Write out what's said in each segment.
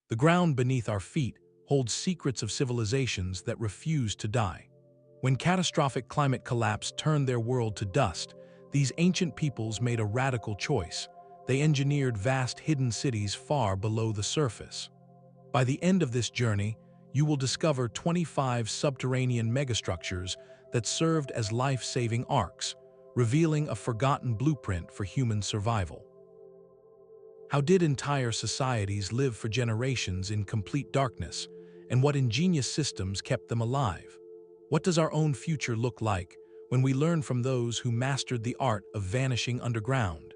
The ground beneath our feet holds secrets of civilizations that refuse to die. When catastrophic climate collapse turned their world to dust, these ancient peoples made a radical choice. They engineered vast hidden cities far below the surface. By the end of this journey, you will discover 25 subterranean megastructures that served as life-saving arks, revealing a forgotten blueprint for human survival. How did entire societies live for generations in complete darkness, and what ingenious systems kept them alive? What does our own future look like when we learn from those who mastered the art of vanishing underground?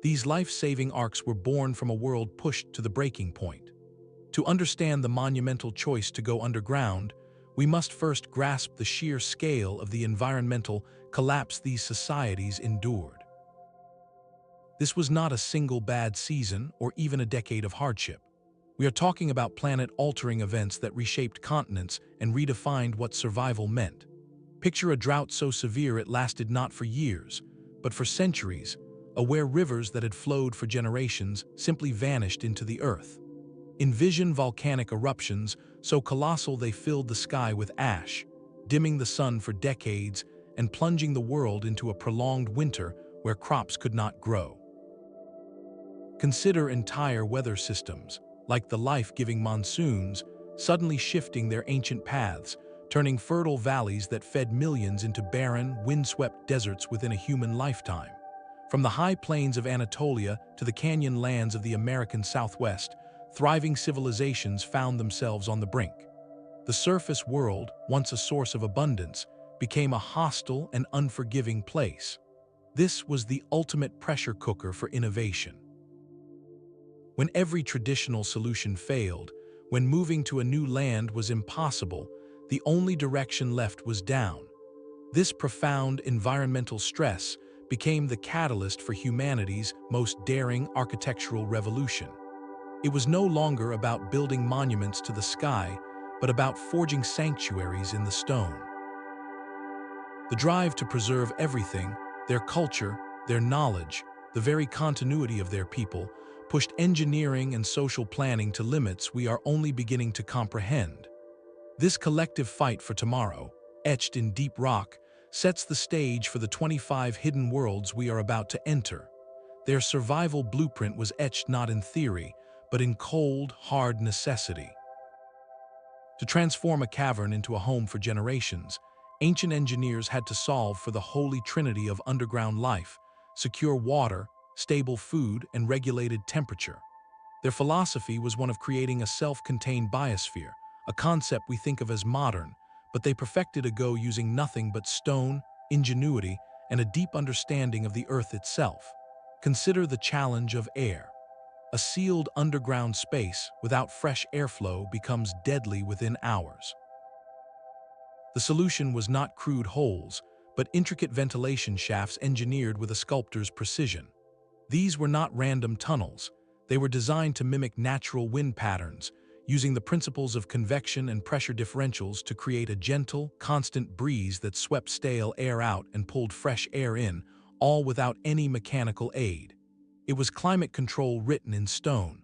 These life-saving arks were born from a world pushed to the breaking point. To understand the monumental choice to go underground, we must first grasp the sheer scale of the environmental collapse these societies endured. This was not a single bad season or even a decade of hardship. We are talking about planet-altering events that reshaped continents and redefined what survival meant. Picture a drought so severe it lasted not for years, but for centuries, where rivers that had flowed for generations simply vanished into the earth. Envision volcanic eruptions so colossal they filled the sky with ash, dimming the sun for decades and plunging the world into a prolonged winter where crops could not grow. Consider entire weather systems, like the life-giving monsoons, suddenly shifting their ancient paths, turning fertile valleys that fed millions into barren, windswept deserts within a human lifetime. From the high plains of Anatolia to the canyon lands of the American Southwest, thriving civilizations found themselves on the brink. The surface world, once a source of abundance, became a hostile and unforgiving place. This was the ultimate pressure cooker for innovation. When every traditional solution failed, when moving to a new land was impossible, the only direction left was down. This profound environmental stress became the catalyst for humanity's most daring architectural revolution. It was no longer about building monuments to the sky, but about forging sanctuaries in the stone. The drive to preserve everything, their culture, their knowledge, the very continuity of their people, pushed engineering and social planning to limits we are only beginning to comprehend. This collective fight for tomorrow, etched in deep rock, sets the stage for the 25 hidden worlds we are about to enter. Their survival blueprint was etched not in theory, but in cold, hard necessity. To transform a cavern into a home for generations, ancient engineers had to solve for the holy trinity of underground life: secure water, stable food, and regulated temperature. Their philosophy was one of creating a self-contained biosphere, a concept we think of as modern, but they perfected a go using nothing but stone, ingenuity, and a deep understanding of the earth itself. Consider the challenge of air. A sealed underground space without fresh airflow becomes deadly within hours. The solution was not crude holes, but intricate ventilation shafts engineered with a sculptor's precision. These were not random tunnels. They were designed to mimic natural wind patterns, using the principles of convection and pressure differentials to create a gentle, constant breeze that swept stale air out and pulled fresh air in, all without any mechanical aid. It was climate control written in stone.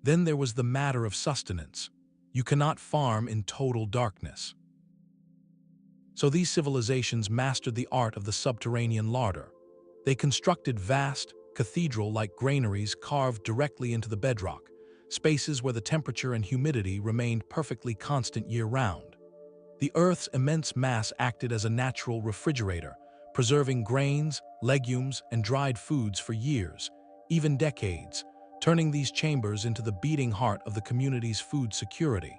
Then there was the matter of sustenance. You cannot farm in total darkness. So these civilizations mastered the art of the subterranean larder. They constructed vast, cathedral-like granaries carved directly into the bedrock, spaces where the temperature and humidity remained perfectly constant year-round. The Earth's immense mass acted as a natural refrigerator, preserving grains, legumes, and dried foods for years, even decades, turning these chambers into the beating heart of the community's food security.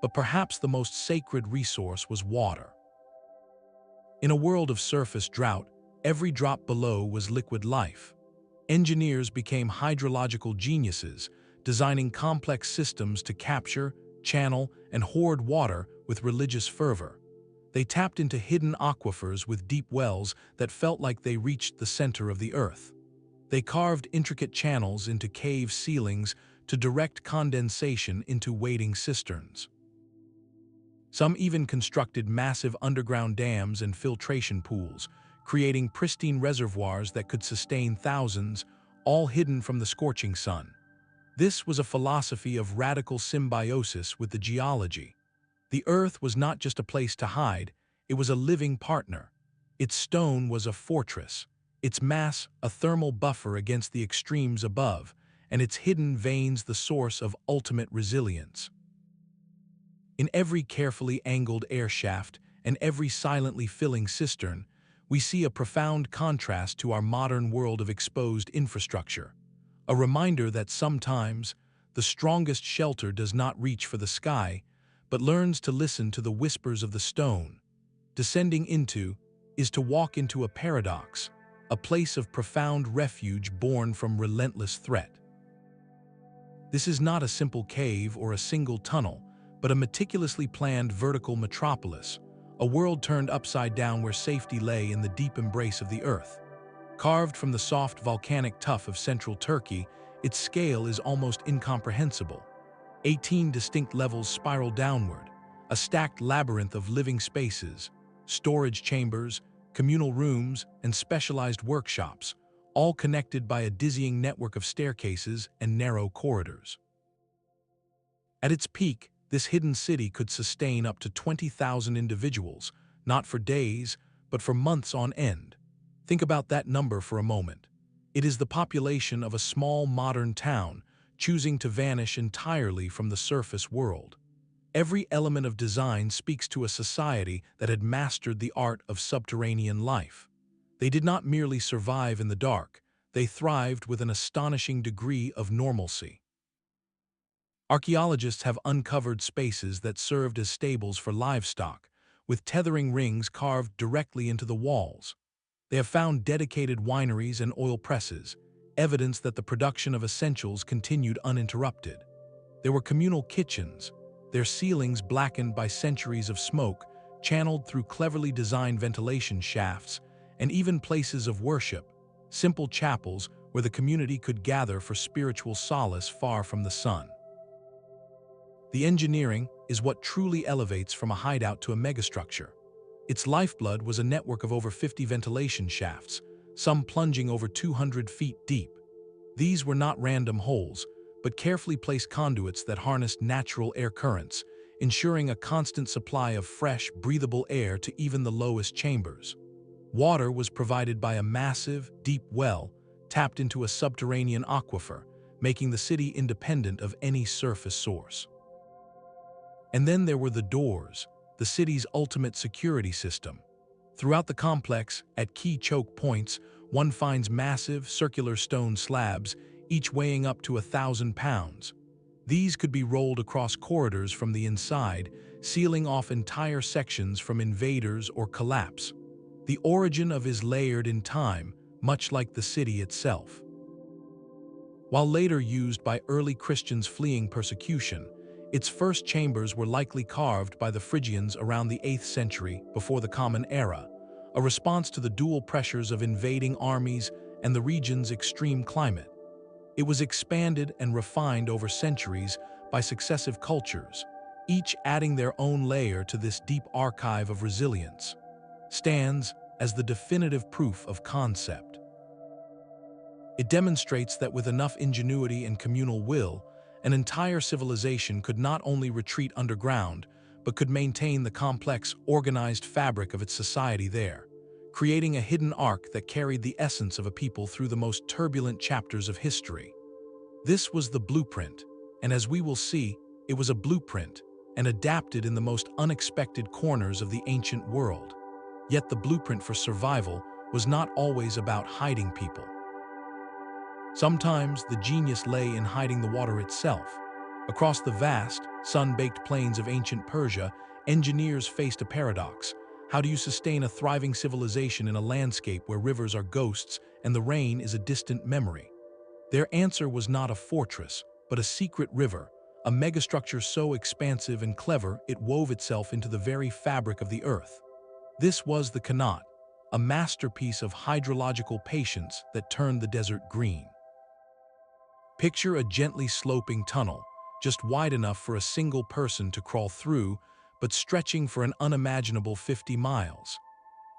But perhaps the most sacred resource was water. In a world of surface drought, every drop below was liquid life. Engineers became hydrological geniuses, designing complex systems to capture, channel, and hoard water with religious fervor. They tapped into hidden aquifers with deep wells that felt like they reached the center of the earth. They carved intricate channels into cave ceilings to direct condensation into waiting cisterns. Some even constructed massive underground dams and filtration pools, creating pristine reservoirs that could sustain thousands, all hidden from the scorching sun. This was a philosophy of radical symbiosis with the geology. The earth was not just a place to hide, it was a living partner. Its stone was a fortress, its mass a thermal buffer against the extremes above, and its hidden veins the source of ultimate resilience. In every carefully angled air shaft and every silently filling cistern, we see a profound contrast to our modern world of exposed infrastructure. A reminder that sometimes the strongest shelter does not reach for the sky, but learns to listen to the whispers of the stone. Descending into is to walk into a paradox, a place of profound refuge born from relentless threat. This is not a simple cave or a single tunnel, but a meticulously planned vertical metropolis, a world turned upside down where safety lay in the deep embrace of the earth. Carved from the soft volcanic tuff of central Turkey, its scale is almost incomprehensible. 18 distinct levels spiral downward, a stacked labyrinth of living spaces, storage chambers, communal rooms, and specialized workshops, all connected by a dizzying network of staircases and narrow corridors. At its peak, this hidden city could sustain up to 20,000 individuals, not for days, but for months on end. Think about that number for a moment. It is the population of a small modern town, choosing to vanish entirely from the surface world. Every element of design speaks to a society that had mastered the art of subterranean life. They did not merely survive in the dark, they thrived with an astonishing degree of normalcy. Archaeologists have uncovered spaces that served as stables for livestock, with tethering rings carved directly into the walls. They have found dedicated wineries and oil presses, evidence that the production of essentials continued uninterrupted. There were communal kitchens, their ceilings blackened by centuries of smoke, channeled through cleverly designed ventilation shafts, and even places of worship, simple chapels where the community could gather for spiritual solace far from the sun. The engineering is what truly elevates from a hideout to a megastructure. Its lifeblood was a network of over 50 ventilation shafts, some plunging over 200 feet deep. These were not random holes, but carefully placed conduits that harnessed natural air currents, ensuring a constant supply of fresh, breathable air to even the lowest chambers. Water was provided by a massive, deep well tapped into a subterranean aquifer, making the city independent of any surface source. And then there were the doors, the city's ultimate security system. Throughout the complex, at key choke points, one finds massive, circular stone slabs, each weighing up to 1,000 pounds. These could be rolled across corridors from the inside, sealing off entire sections from invaders or collapse. The origin of is layered in time, much like the city itself. While later used by early Christians fleeing persecution, its first chambers were likely carved by the Phrygians around the 8th century before the Common Era, a response to the dual pressures of invading armies and the region's extreme climate. It was expanded and refined over centuries by successive cultures, each adding their own layer to this deep archive of resilience. Stands as the definitive proof of concept. It demonstrates that with enough ingenuity and communal will, an entire civilization could not only retreat underground, but could maintain the complex, organized fabric of its society there, creating a hidden arc that carried the essence of a people through the most turbulent chapters of history. This was the blueprint, and as we will see, it was a blueprint and adapted in the most unexpected corners of the ancient world. Yet the blueprint for survival was not always about hiding people. Sometimes the genius lay in hiding the water itself. Across the vast, sun-baked plains of ancient Persia, engineers faced a paradox. How do you sustain a thriving civilization in a landscape where rivers are ghosts and the rain is a distant memory? Their answer was not a fortress, but a secret river, a megastructure so expansive and clever it wove itself into the very fabric of the earth. This was the Qanat, a masterpiece of hydrological patience that turned the desert green. Picture a gently sloping tunnel, just wide enough for a single person to crawl through, but stretching for an unimaginable 50 miles.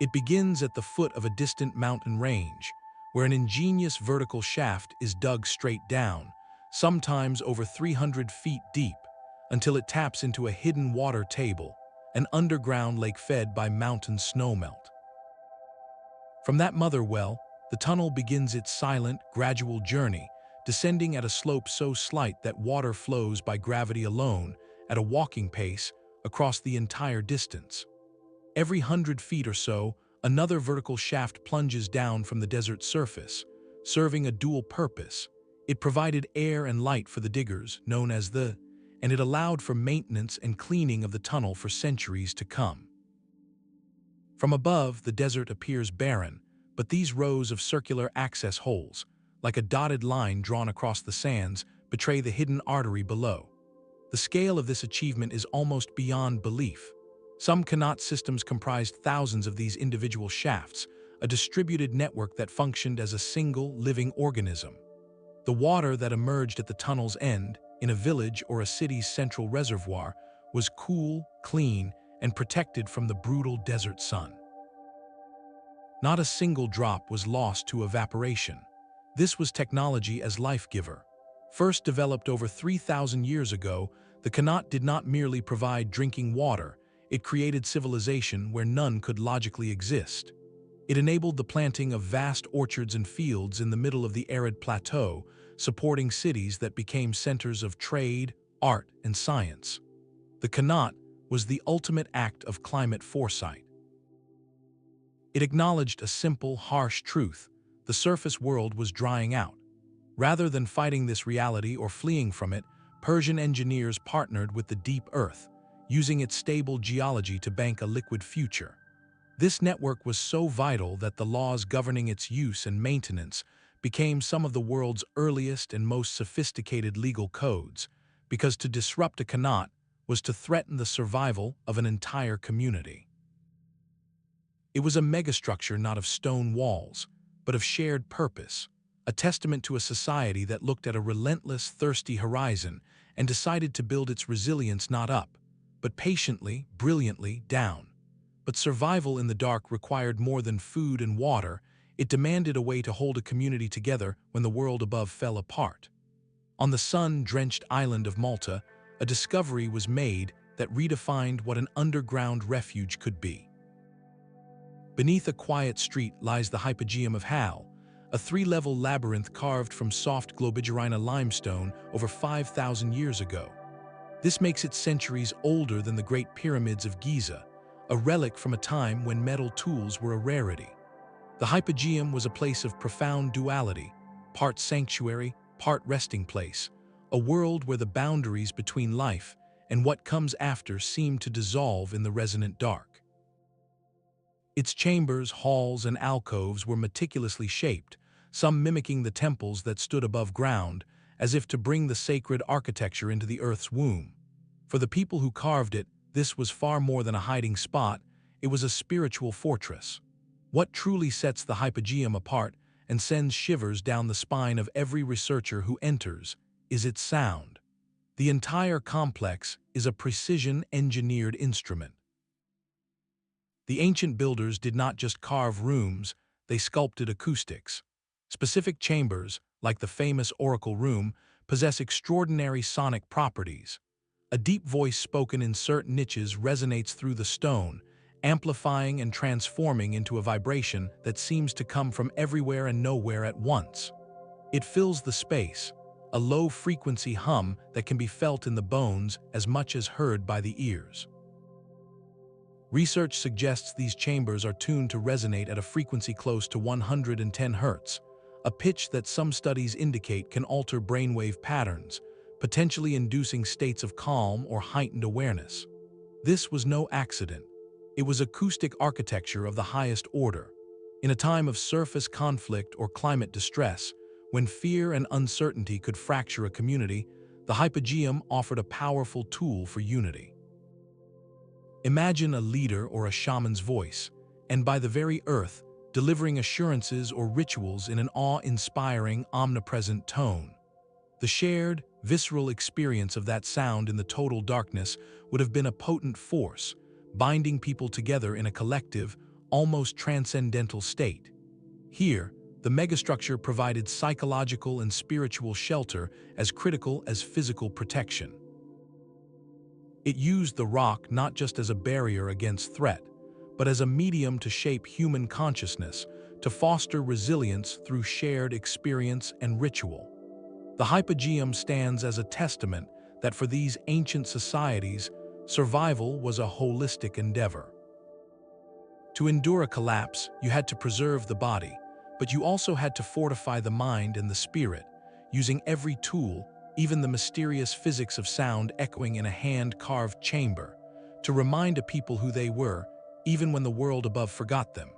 It begins at the foot of a distant mountain range, where an ingenious vertical shaft is dug straight down, sometimes over 300 feet deep, until it taps into a hidden water table, an underground lake fed by mountain snowmelt. From that mother well, the tunnel begins its silent, gradual journey, descending at a slope so slight that water flows by gravity alone, at a walking pace, across the entire distance. Every 100 feet or so, another vertical shaft plunges down from the desert surface, serving a dual purpose. It provided air and light for the diggers, known as and it allowed for maintenance and cleaning of the tunnel for centuries to come. From above, the desert appears barren, but these rows of circular access holes, like a dotted line drawn across the sands, betray the hidden artery below. The scale of this achievement is almost beyond belief. Some Qanat systems comprised thousands of these individual shafts, a distributed network that functioned as a single living organism. The water that emerged at the tunnel's end, in a village or a city's central reservoir, was cool, clean, and protected from the brutal desert sun. Not a single drop was lost to evaporation. This was technology as life-giver. First developed over 3,000 years ago, the Qanat did not merely provide drinking water, it created civilization where none could logically exist. It enabled the planting of vast orchards and fields in the middle of the arid plateau, supporting cities that became centers of trade, art, and science. The Qanat was the ultimate act of climate foresight. It acknowledged a simple, harsh truth: the surface world was drying out. Rather than fighting this reality or fleeing from it, Persian engineers partnered with the deep earth, using its stable geology to bank a liquid future. This network was so vital that the laws governing its use and maintenance became some of the world's earliest and most sophisticated legal codes, because to disrupt a Qanat was to threaten the survival of an entire community. It was a megastructure not of stone walls, but of shared purpose, a testament to a society that looked at a relentless, thirsty horizon and decided to build its resilience not up, but patiently, brilliantly down. But survival in the dark required more than food and water. It demanded a way to hold a community together when the world above fell apart. On the sun-drenched island of Malta, a discovery was made that redefined what an underground refuge could be. Beneath a quiet street lies the Hypogeum of Hal, a three-level labyrinth carved from soft Globigerina limestone over 5,000 years ago. This makes it centuries older than the Great Pyramids of Giza, a relic from a time when metal tools were a rarity. The Hypogeum was a place of profound duality, part sanctuary, part resting place, a world where the boundaries between life and what comes after seemed to dissolve in the resonant dark. Its chambers, halls, and alcoves were meticulously shaped, some mimicking the temples that stood above ground, as if to bring the sacred architecture into the earth's womb. For the people who carved it, this was far more than a hiding spot, it was a spiritual fortress. What truly sets the Hypogeum apart and sends shivers down the spine of every researcher who enters is its sound. The entire complex is a precision-engineered instrument. The ancient builders did not just carve rooms, they sculpted acoustics. Specific chambers, like the famous Oracle Room, possess extraordinary sonic properties. A deep voice spoken in certain niches resonates through the stone, amplifying and transforming into a vibration that seems to come from everywhere and nowhere at once. It fills the space, a low-frequency hum that can be felt in the bones as much as heard by the ears. Research suggests these chambers are tuned to resonate at a frequency close to 110 Hz, a pitch that some studies indicate can alter brainwave patterns, potentially inducing states of calm or heightened awareness. This was no accident. It was acoustic architecture of the highest order. In a time of surface conflict or climate distress, when fear and uncertainty could fracture a community, the Hypogeum offered a powerful tool for unity. Imagine a leader or a shaman's voice, and by the very earth, delivering assurances or rituals in an awe-inspiring, omnipresent tone. The shared, visceral experience of that sound in the total darkness would have been a potent force, binding people together in a collective, almost transcendental state. Here, the megastructure provided psychological and spiritual shelter as critical as physical protection. It used the rock not just as a barrier against threat, but as a medium to shape human consciousness, to foster resilience through shared experience and ritual. The Hypogeum stands as a testament that for these ancient societies, survival was a holistic endeavor. To endure a collapse, you had to preserve the body, but you also had to fortify the mind and the spirit, using every tool, even the mysterious physics of sound echoing in a hand-carved chamber, to remind a people who they were, even when the world above forgot them.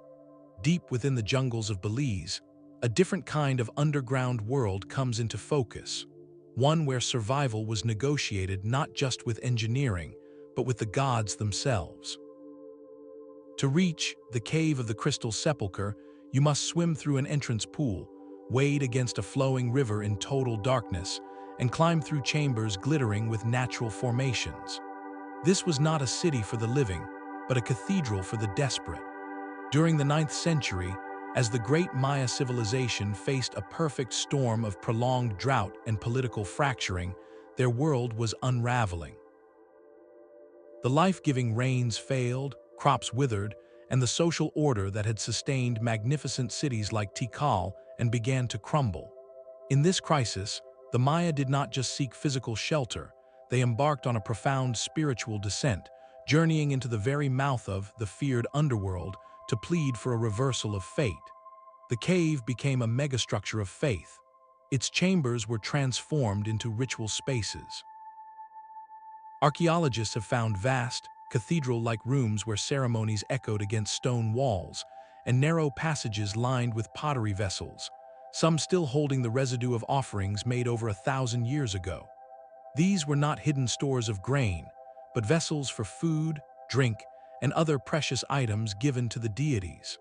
Deep within the jungles of Belize, a different kind of underground world comes into focus, one where survival was negotiated not just with engineering, but with the gods themselves. To reach the cave of the crystal sepulchre, you must swim through an entrance pool, wade against a flowing river in total darkness, and climb through chambers glittering with natural formations. This was not a city for the living, but a cathedral for the desperate. During the 9th century, as the great Maya civilization faced a perfect storm of prolonged drought and political fracturing, their world was unraveling. The life-giving rains failed, crops withered, and the social order that had sustained magnificent cities like Tikal and began to crumble. In this crisis, the Maya did not just seek physical shelter, they embarked on a profound spiritual descent, journeying into the very mouth of the feared underworld to plead for a reversal of fate. The cave became a megastructure of faith. Its chambers were transformed into ritual spaces. Archaeologists have found vast, cathedral-like rooms where ceremonies echoed against stone walls, and narrow passages lined with pottery vessels, some still holding the residue of offerings made over 1,000 years ago. These were not hidden stores of grain, but vessels for food, drink, and other precious items given to the deities.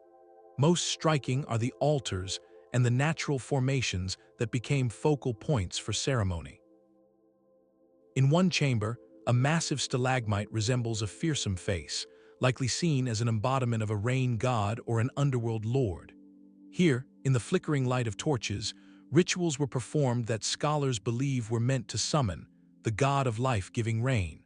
Most striking are the altars and the natural formations that became focal points for ceremony. In one chamber, a massive stalagmite resembles a fearsome face, likely seen as an embodiment of a rain god or an underworld lord. Here, in the flickering light of torches, rituals were performed that scholars believe were meant to summon the god of life-giving rain.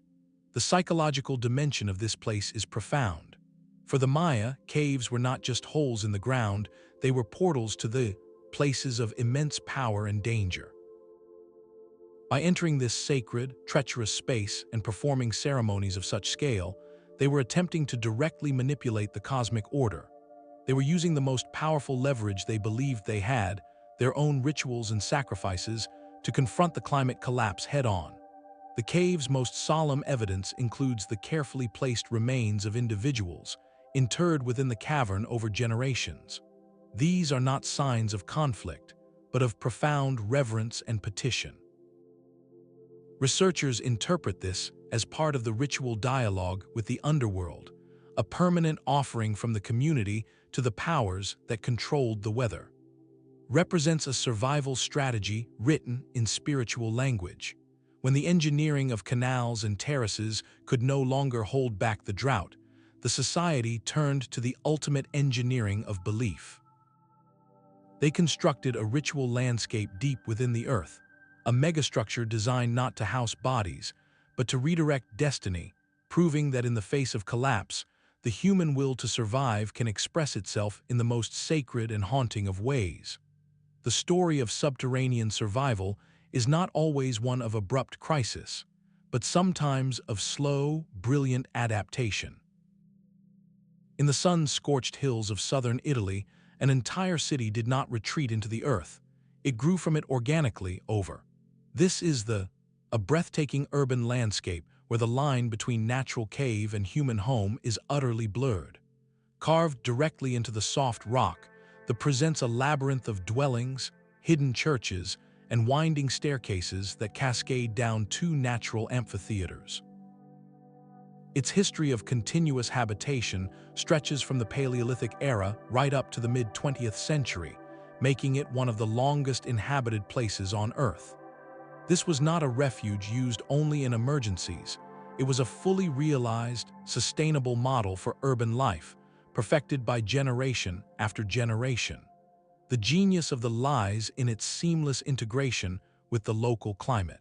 The psychological dimension of this place is profound. For the Maya, caves were not just holes in the ground, they were portals to the places of immense power and danger. By entering this sacred, treacherous space and performing ceremonies of such scale, they were attempting to directly manipulate the cosmic order. They were using the most powerful leverage they believed they had, their own rituals and sacrifices, to confront the climate collapse head-on. The cave's most solemn evidence includes the carefully placed remains of individuals, interred within the cavern over generations. These are not signs of conflict, but of profound reverence and petition. Researchers interpret this as part of the ritual dialogue with the underworld, a permanent offering from the community to the powers that controlled the weather. Represents a survival strategy written in spiritual language. When the engineering of canals and terraces could no longer hold back the drought, the society turned to the ultimate engineering of belief. They constructed a ritual landscape deep within the earth, a megastructure designed not to house bodies, but to redirect destiny, proving that in the face of collapse, the human will to survive can express itself in the most sacred and haunting of ways. The story of subterranean survival is not always one of abrupt crisis, but sometimes of slow, brilliant adaptation. In the sun-scorched hills of southern Italy, an entire city did not retreat into the earth. It grew from it organically over. This is a breathtaking urban landscape where the line between natural cave and human home is utterly blurred. Carved directly into the soft rock, that presents a labyrinth of dwellings, hidden churches, and winding staircases that cascade down two natural amphitheaters. Its history of continuous habitation stretches from the Paleolithic era right up to the mid-20th century, making it one of the longest inhabited places on Earth. This was not a refuge used only in emergencies. It was a fully realized, sustainable model for urban life, perfected by generation after generation. The genius of the lies in its seamless integration with the local climate.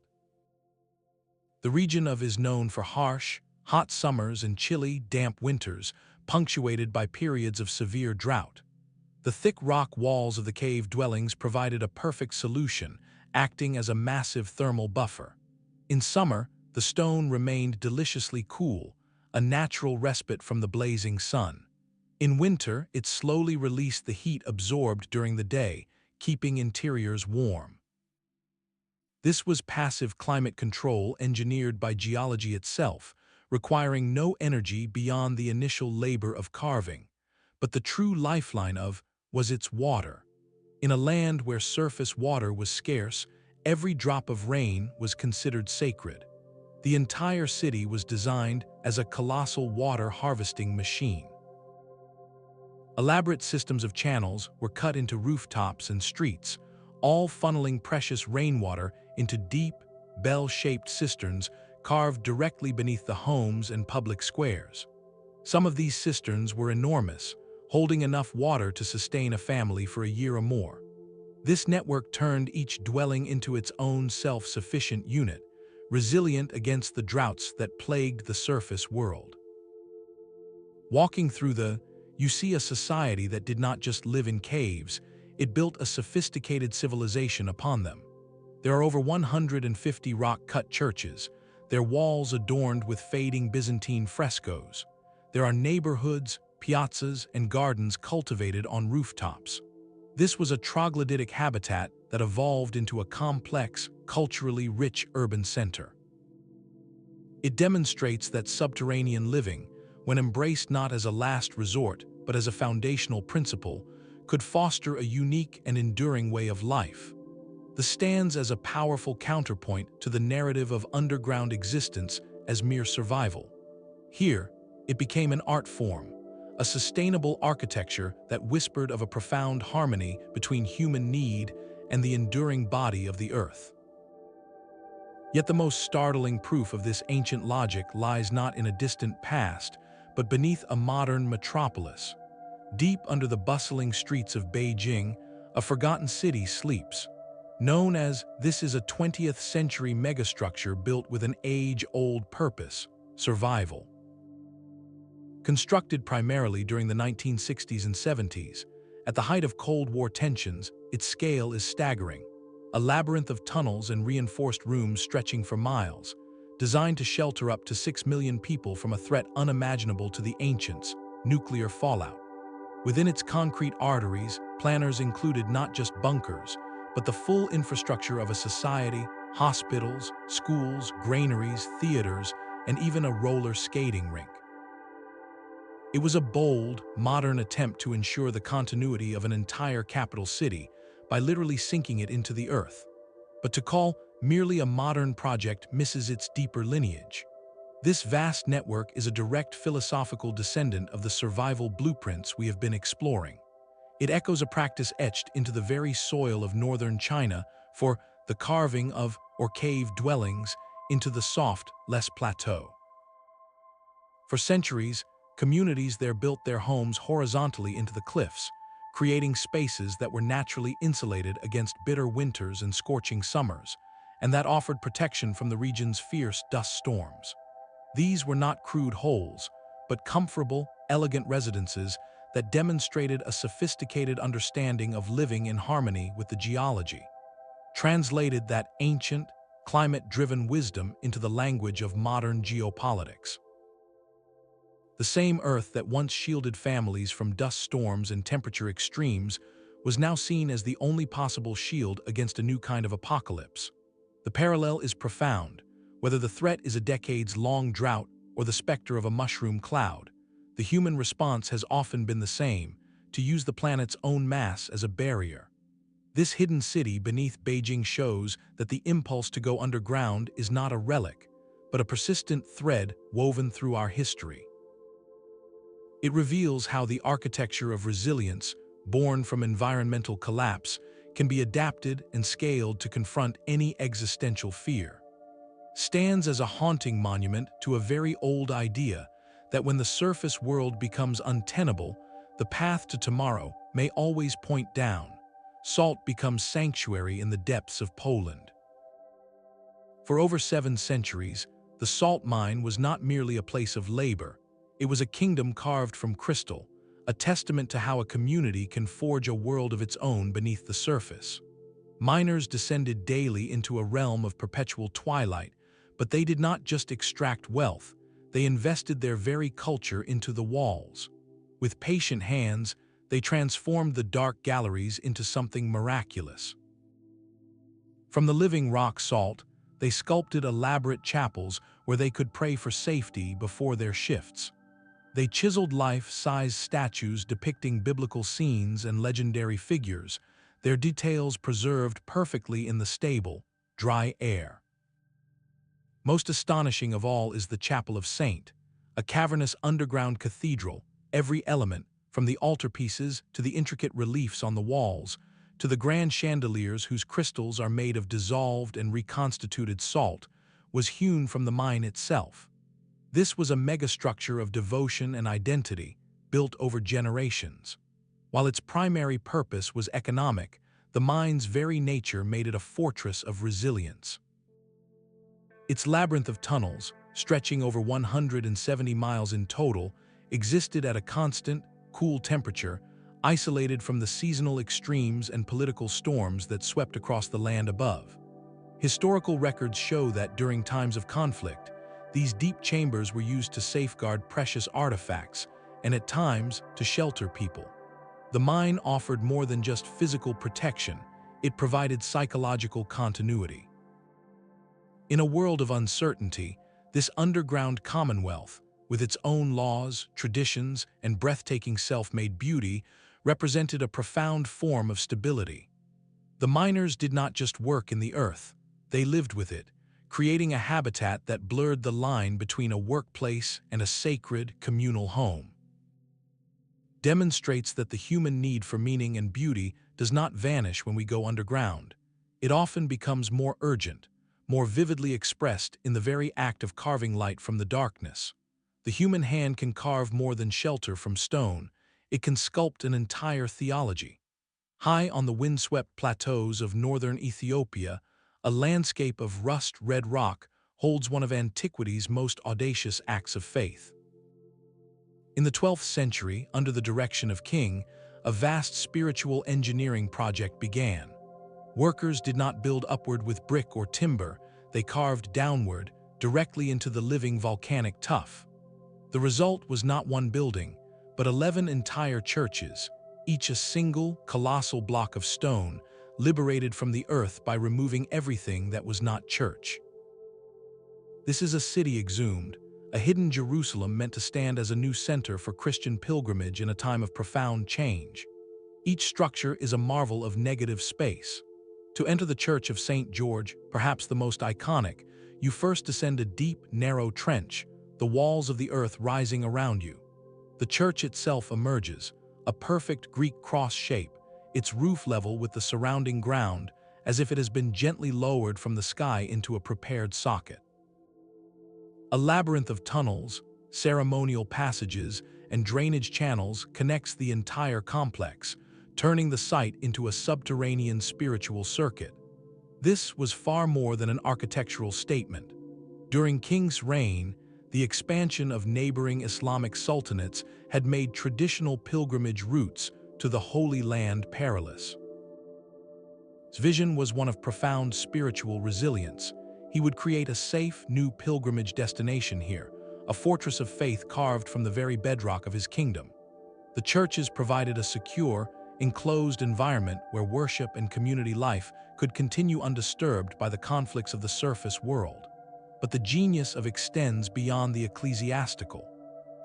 The region is known for harsh, hot summers and chilly, damp winters, punctuated by periods of severe drought. The thick rock walls of the cave dwellings provided a perfect solution, acting as a massive thermal buffer. In summer, the stone remained deliciously cool, a natural respite from the blazing sun. In winter, it slowly released the heat absorbed during the day, keeping interiors warm. This was passive climate control engineered by geology itself, requiring no energy beyond the initial labor of carving. But the true lifeline was its water. In a land where surface water was scarce, every drop of rain was considered sacred. The entire city was designed as a colossal water harvesting machine. Elaborate systems of channels were cut into rooftops and streets, all funneling precious rainwater into deep, bell-shaped cisterns carved directly beneath the homes and public squares. Some of these cisterns were enormous, holding enough water to sustain a family for a year or more. This network turned each dwelling into its own self-sufficient unit, resilient against the droughts that plagued the surface world. Walking through you see a society that did not just live in caves, it built a sophisticated civilization upon them. There are over 150 rock-cut churches, their walls adorned with fading Byzantine frescoes. There are neighborhoods, piazzas, and gardens cultivated on rooftops. This was a troglodytic habitat that evolved into a complex, culturally rich urban center. It demonstrates that subterranean living, when embraced not as a last resort but as a foundational principle, could foster a unique and enduring way of life. This stands as a powerful counterpoint to the narrative of underground existence as mere survival. Here, it became an art form, a sustainable architecture that whispered of a profound harmony between human need and the enduring body of the earth. Yet the most startling proof of this ancient logic lies not in a distant past, but beneath a modern metropolis. Deep under the bustling streets of Beijing, a forgotten city sleeps. Known as this is a 20th century megastructure built with an age-old purpose, survival. Constructed primarily during the 1960s and 70s, at the height of Cold War tensions, its scale is staggering. A labyrinth of tunnels and reinforced rooms stretching for miles, designed to shelter up to 6 million people from a threat unimaginable to the ancients, nuclear fallout. Within its concrete arteries, planners included not just bunkers, but the full infrastructure of a society, hospitals, schools, granaries, theaters, and even a roller skating rink. It was a bold, modern attempt to ensure the continuity of an entire capital city by literally sinking it into the earth. But to call merely a modern project misses its deeper lineage. This vast network is a direct philosophical descendant of the survival blueprints we have been exploring. It echoes a practice etched into the very soil of northern China for the carving of or cave dwellings into the soft, less plateau. For centuries, communities there built their homes horizontally into the cliffs, creating spaces that were naturally insulated against bitter winters and scorching summers, and that offered protection from the region's fierce dust storms. These were not crude holes, but comfortable, elegant residences that demonstrated a sophisticated understanding of living in harmony with the geology, translated that ancient, climate-driven wisdom into the language of modern geopolitics. The same earth that once shielded families from dust storms and temperature extremes was now seen as the only possible shield against a new kind of apocalypse. The parallel is profound. Whether the threat is a decades-long drought or the specter of a mushroom cloud, the human response has often been the same: to use the planet's own mass as a barrier. This hidden city beneath Beijing shows that the impulse to go underground is not a relic, but a persistent thread woven through our history. It reveals how the architecture of resilience, born from environmental collapse, can be adapted and scaled to confront any existential fear. Stands as a haunting monument to a very old idea that when the surface world becomes untenable, the path to tomorrow may always point down, salt becomes sanctuary in the depths of Poland. For over 7 centuries, the salt mine was not merely a place of labor, it was a kingdom carved from crystal, a testament to how a community can forge a world of its own beneath the surface. Miners descended daily into a realm of perpetual twilight, but they did not just extract wealth, they invested their very culture into the walls. With patient hands, they transformed the dark galleries into something miraculous. From the living rock salt, they sculpted elaborate chapels where they could pray for safety before their shifts. They chiseled life-size statues depicting biblical scenes and legendary figures, their details preserved perfectly in the stable, dry air. Most astonishing of all is the Chapel of Saint, a cavernous underground cathedral, every element, from the altarpieces to the intricate reliefs on the walls, to the grand chandeliers whose crystals are made of dissolved and reconstituted salt, was hewn from the mine itself. This was a megastructure of devotion and identity, built over generations. While its primary purpose was economic, the mine's very nature made it a fortress of resilience. Its labyrinth of tunnels, stretching over 170 miles in total, existed at a constant, cool temperature, isolated from the seasonal extremes and political storms that swept across the land above. Historical records show that during times of conflict, these deep chambers were used to safeguard precious artifacts and at times to shelter people. The mine offered more than just physical protection, it provided psychological continuity. In a world of uncertainty, this underground commonwealth, with its own laws, traditions, and breathtaking self-made beauty, represented a profound form of stability. The miners did not just work in the earth, they lived with it, creating a habitat that blurred the line between a workplace and a sacred, communal home. Demonstrates that the human need for meaning and beauty does not vanish when we go underground. It often becomes more urgent, more vividly expressed in the very act of carving light from the darkness. The human hand can carve more than shelter from stone, it can sculpt an entire theology. High on the windswept plateaus of northern Ethiopia, a landscape of rust-red rock holds one of antiquity's most audacious acts of faith. In the 12th century, under the direction of King, a vast spiritual engineering project began. Workers did not build upward with brick or timber, they carved downward, directly into the living volcanic tuff. The result was not one building, but 11 entire churches, each a single, colossal block of stone, liberated from the earth by removing everything that was not church. This is a city exhumed, a hidden Jerusalem meant to stand as a new center for Christian pilgrimage in a time of profound change. Each structure is a marvel of negative space. To enter the Church of St. George, perhaps the most iconic, you first descend a deep, narrow trench, the walls of the earth rising around you. The church itself emerges, a perfect Greek cross shape, its roof level with the surrounding ground, as if it has been gently lowered from the sky into a prepared socket. A labyrinth of tunnels, ceremonial passages, and drainage channels connects the entire complex, turning the site into a subterranean spiritual circuit. This was far more than an architectural statement. During King's reign, the expansion of neighboring Islamic sultanates had made traditional pilgrimage routes to the Holy Land perilous. His vision was one of profound spiritual resilience. He would create a safe, new pilgrimage destination here, a fortress of faith carved from the very bedrock of his kingdom. The churches provided a secure, enclosed environment where worship and community life could continue undisturbed by the conflicts of the surface world. But the genius of extends beyond the ecclesiastical.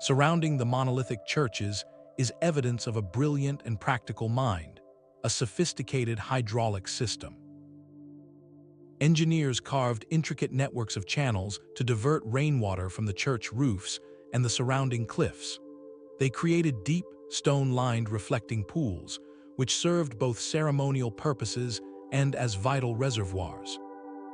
Surrounding the monolithic churches is evidence of a brilliant and practical mind, a sophisticated hydraulic system. Engineers carved intricate networks of channels to divert rainwater from the church roofs and the surrounding cliffs. They created deep, stone-lined reflecting pools, which served both ceremonial purposes and as vital reservoirs.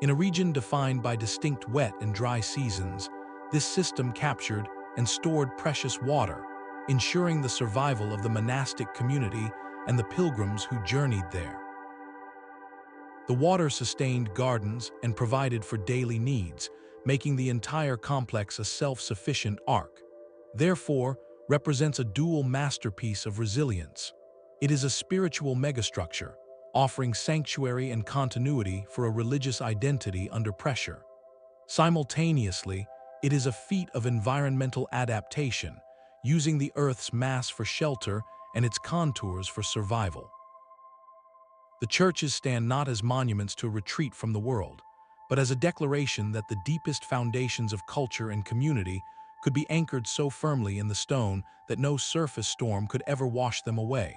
In a region defined by distinct wet and dry seasons, this system captured and stored precious water, ensuring the survival of the monastic community and the pilgrims who journeyed there. The water sustained gardens and provided for daily needs, making the entire complex a self-sufficient ark. Therefore, represents a dual masterpiece of resilience. It is a spiritual megastructure, offering sanctuary and continuity for a religious identity under pressure. Simultaneously, it is a feat of environmental adaptation, using the Earth's mass for shelter and its contours for survival. The churches stand not as monuments to a retreat from the world, but as a declaration that the deepest foundations of culture and community could be anchored so firmly in the stone that no surface storm could ever wash them away.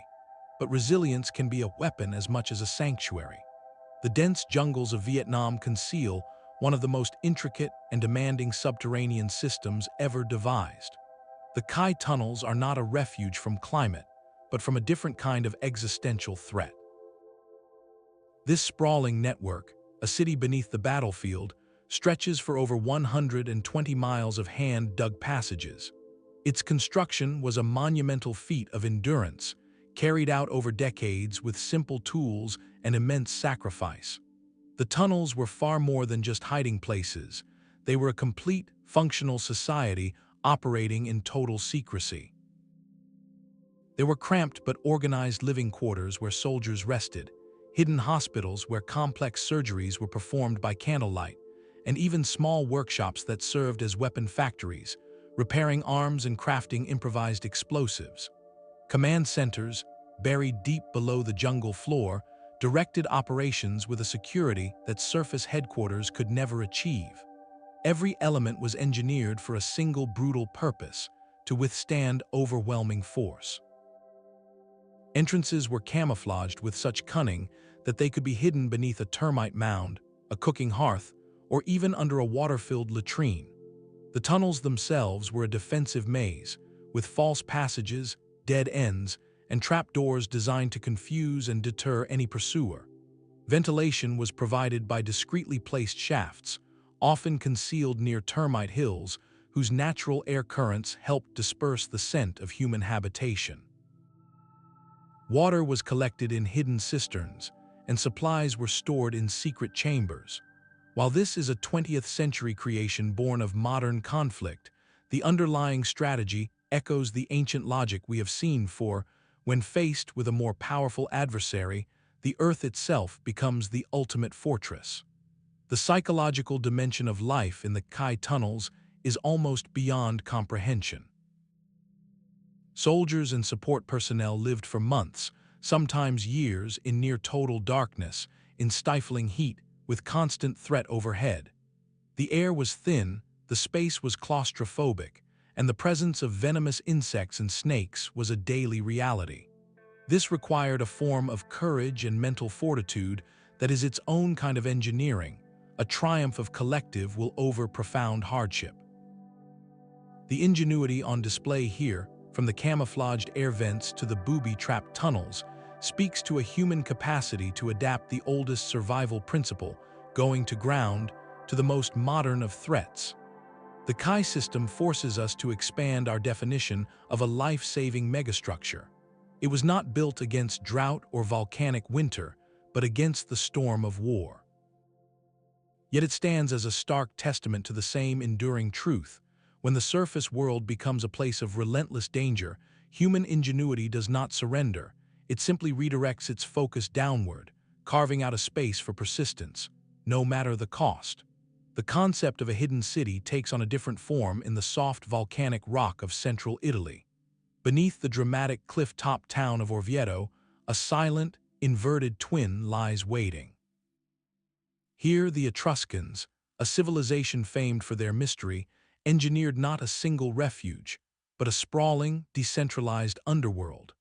But resilience can be a weapon as much as a sanctuary. The dense jungles of Vietnam conceal one of the most intricate and demanding subterranean systems ever devised. The Khai tunnels are not a refuge from climate, but from a different kind of existential threat. This sprawling network, a city beneath the battlefield, stretches for over 120 miles of hand-dug passages. Its construction was a monumental feat of endurance, carried out over decades with simple tools and immense sacrifice. The tunnels were far more than just hiding places. They were a complete, functional society operating in total secrecy. There were cramped but organized living quarters where soldiers rested, hidden hospitals where complex surgeries were performed by candlelight, and even small workshops that served as weapon factories, repairing arms and crafting improvised explosives. Command centers, buried deep below the jungle floor, directed operations with a security that surface headquarters could never achieve. Every element was engineered for a single brutal purpose: to withstand overwhelming force. Entrances were camouflaged with such cunning that they could be hidden beneath a termite mound, a cooking hearth, or even under a water-filled latrine. The tunnels themselves were a defensive maze, with false passages, dead ends, and trapdoors designed to confuse and deter any pursuer. Ventilation was provided by discreetly placed shafts, often concealed near termite hills, whose natural air currents helped disperse the scent of human habitation. Water was collected in hidden cisterns, and supplies were stored in secret chambers. While this is a 20th century creation born of modern conflict, the underlying strategy echoes the ancient logic we have seen for, when faced with a more powerful adversary, the Earth itself becomes the ultimate fortress. The psychological dimension of life in the Khai tunnels is almost beyond comprehension. Soldiers and support personnel lived for months, sometimes years, in near-total darkness, in stifling heat, with constant threat overhead. The air was thin, the space was claustrophobic, and the presence of venomous insects and snakes was a daily reality. This required a form of courage and mental fortitude that is its own kind of engineering, a triumph of collective will over profound hardship. The ingenuity on display here, from the camouflaged air vents to the booby-trapped tunnels, speaks to a human capacity to adapt the oldest survival principle, going to ground, to the most modern of threats. The Khai system forces us to expand our definition of a life-saving megastructure. It was not built against drought or volcanic winter, but against the storm of war. Yet it stands as a stark testament to the same enduring truth. When the surface world becomes a place of relentless danger, human ingenuity does not surrender. It simply redirects its focus downward, carving out a space for persistence, no matter the cost. The concept of a hidden city takes on a different form in the soft volcanic rock of central Italy. Beneath the dramatic cliff-top town of Orvieto, a silent, inverted twin lies waiting. Here the Etruscans, a civilization famed for their mystery, engineered not a single refuge, but a sprawling, decentralized underworld.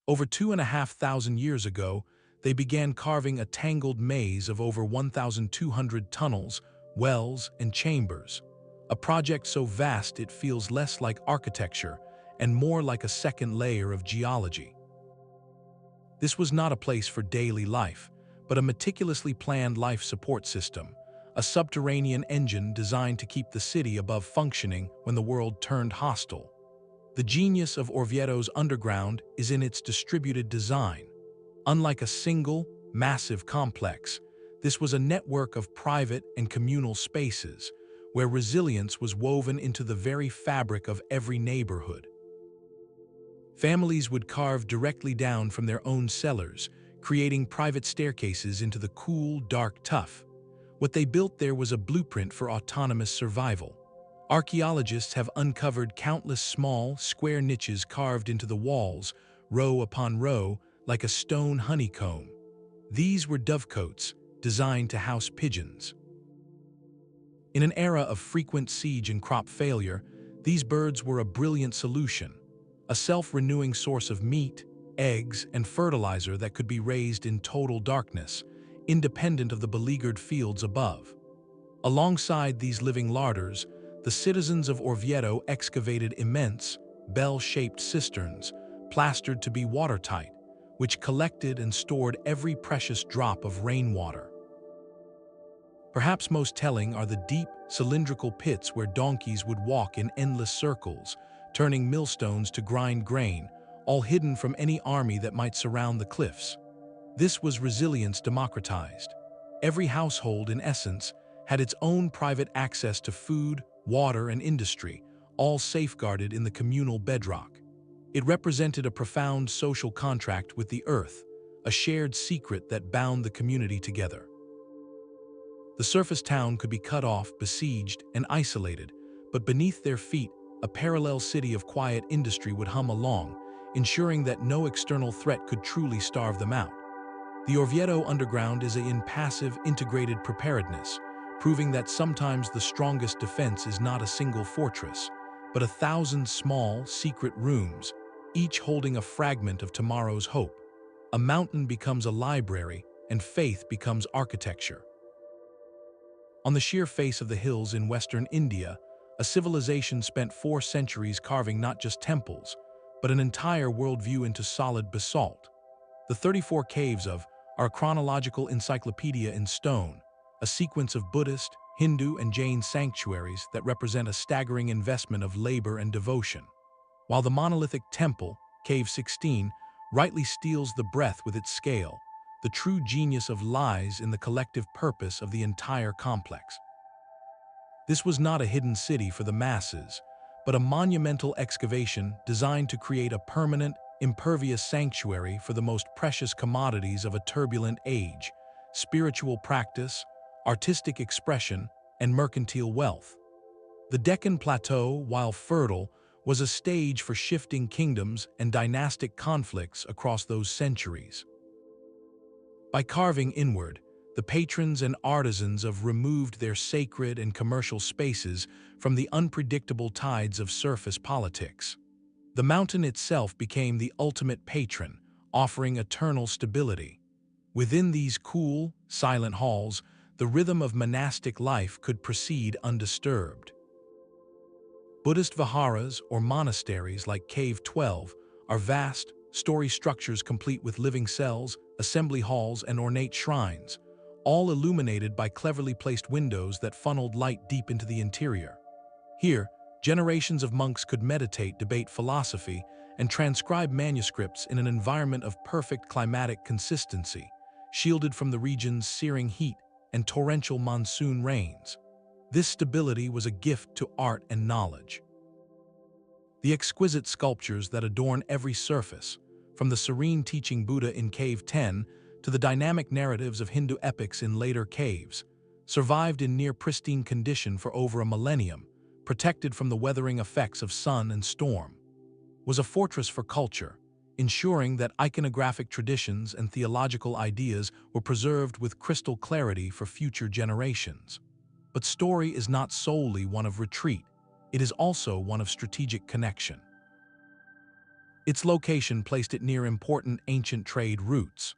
Over 2,500 years ago, they began carving a tangled maze of over 1,200 tunnels, wells, and chambers, a project so vast it feels less like architecture and more like a second layer of geology. This was not a place for daily life, but a meticulously planned life support system, a subterranean engine designed to keep the city above functioning when the world turned hostile. The genius of Orvieto's underground is in its distributed design. Unlike a single, massive complex, This was a network of private and communal spaces, where resilience was woven into the very fabric of every neighborhood. Families would carve directly down from their own cellars, creating private staircases into the cool, dark tuff. What they built there was a blueprint for autonomous survival. Archaeologists have uncovered countless small, square niches carved into the walls, row upon row, like a stone honeycomb. These were dovecotes, designed to house pigeons. In an era of frequent siege and crop failure, these birds were a brilliant solution, a self-renewing source of meat, eggs, and fertilizer that could be raised in total darkness, independent of the beleaguered fields above. Alongside these living larders, the citizens of Orvieto excavated immense, bell-shaped cisterns, plastered to be watertight, which collected and stored every precious drop of rainwater. Perhaps most telling are the deep, cylindrical pits where donkeys would walk in endless circles, turning millstones to grind grain, all hidden from any army that might surround the cliffs. This was resilience democratized. Every household, in essence, had its own private access to food, water, and industry, all safeguarded in the communal bedrock. It represented a profound social contract with the earth, a shared secret that bound the community together. The surface town could be cut off, besieged, and isolated, but beneath their feet, a parallel city of quiet industry would hum along, ensuring that no external threat could truly starve them out. The Orvieto underground is in passive, integrated preparedness, proving that sometimes the strongest defense is not a single fortress, but 1,000 small, secret rooms, each holding a fragment of tomorrow's hope. A mountain becomes a library, and faith becomes architecture. On the sheer face of the hills in western India, a civilization spent 4 centuries carving not just temples, but an entire worldview into solid basalt. The 34 caves of are a chronological encyclopedia in stone, a sequence of Buddhist, Hindu, and Jain sanctuaries that represent a staggering investment of labor and devotion. While the monolithic temple, Cave 16, rightly steals the breath with its scale, the true genius lies in the collective purpose of the entire complex. This was not a hidden city for the masses, but a monumental excavation designed to create a permanent, impervious sanctuary for the most precious commodities of a turbulent age: spiritual practice, artistic expression, and mercantile wealth. The Deccan Plateau, while fertile, was a stage for shifting kingdoms and dynastic conflicts across those centuries. By carving inward, the patrons and artisans have removed their sacred and commercial spaces from the unpredictable tides of surface politics. The mountain itself became the ultimate patron, offering eternal stability. Within these cool, silent halls, the rhythm of monastic life could proceed undisturbed. Buddhist viharas, or monasteries like Cave 12, are vast, story structures complete with living cells, assembly halls, and ornate shrines, all illuminated by cleverly placed windows that funneled light deep into the interior. Here, generations of monks could meditate, debate philosophy, and transcribe manuscripts in an environment of perfect climatic consistency, shielded from the region's searing heat and torrential monsoon rains. This stability was a gift to art and knowledge. The exquisite sculptures that adorn every surface, from the serene teaching Buddha in Cave 10 to the dynamic narratives of Hindu epics in later caves, survived in near-pristine condition for over a millennium, protected from the weathering effects of sun and storm. Was a fortress for culture, ensuring that iconographic traditions and theological ideas were preserved with crystal clarity for future generations. But story is not solely one of retreat, it is also one of strategic connection. Its location placed it near important ancient trade routes.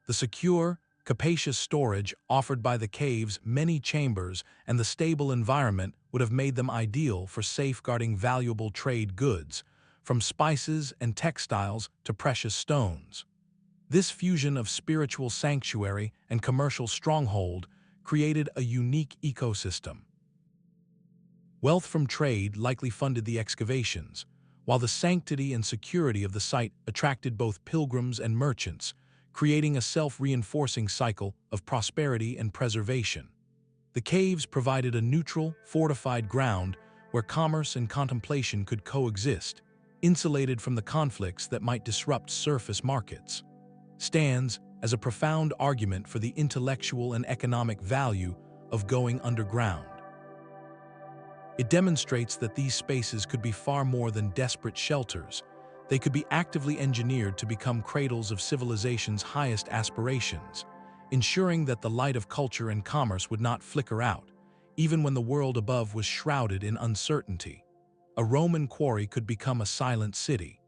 The secure, capacious storage offered by the cave's many chambers and the stable environment would have made them ideal for safeguarding valuable trade goods, from spices and textiles to precious stones. This fusion of spiritual sanctuary and commercial stronghold created a unique ecosystem. Wealth from trade likely funded the excavations, while the sanctity and security of the site attracted both pilgrims and merchants, creating a self-reinforcing cycle of prosperity and preservation. The caves provided a neutral, fortified ground where commerce and contemplation could coexist, insulated from the conflicts that might disrupt surface markets. Stands as a profound argument for the intellectual and economic value of going underground. It demonstrates that these spaces could be far more than desperate shelters. They could be actively engineered to become cradles of civilization's highest aspirations, ensuring that the light of culture and commerce would not flicker out, even when the world above was shrouded in uncertainty. A Roman quarry could become a silent city.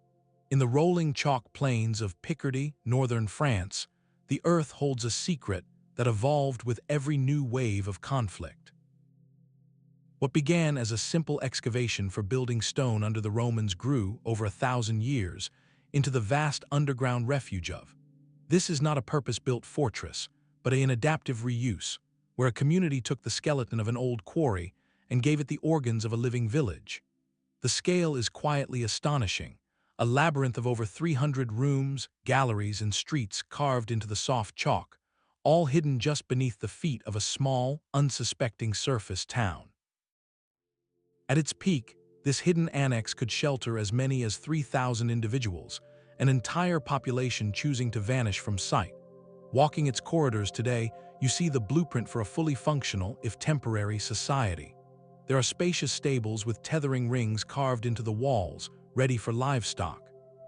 In the rolling chalk plains of Picardy, northern France, the earth holds a secret that evolved with every new wave of conflict. What began as a simple excavation for building stone under the Romans grew, over 1,000 years, into the vast underground refuge of. This is not a purpose-built fortress, but an adaptive reuse, where a community took the skeleton of an old quarry and gave it the organs of a living village. The scale is quietly astonishing, a labyrinth of over 300 rooms, galleries, and streets carved into the soft chalk, all hidden just beneath the feet of a small, unsuspecting surface town. At its peak, this hidden annex could shelter as many as 3,000 individuals, an entire population choosing to vanish from sight. Walking its corridors today, you see the blueprint for a fully functional, if temporary, society. There are spacious stables with tethering rings carved into the walls, ready for livestock.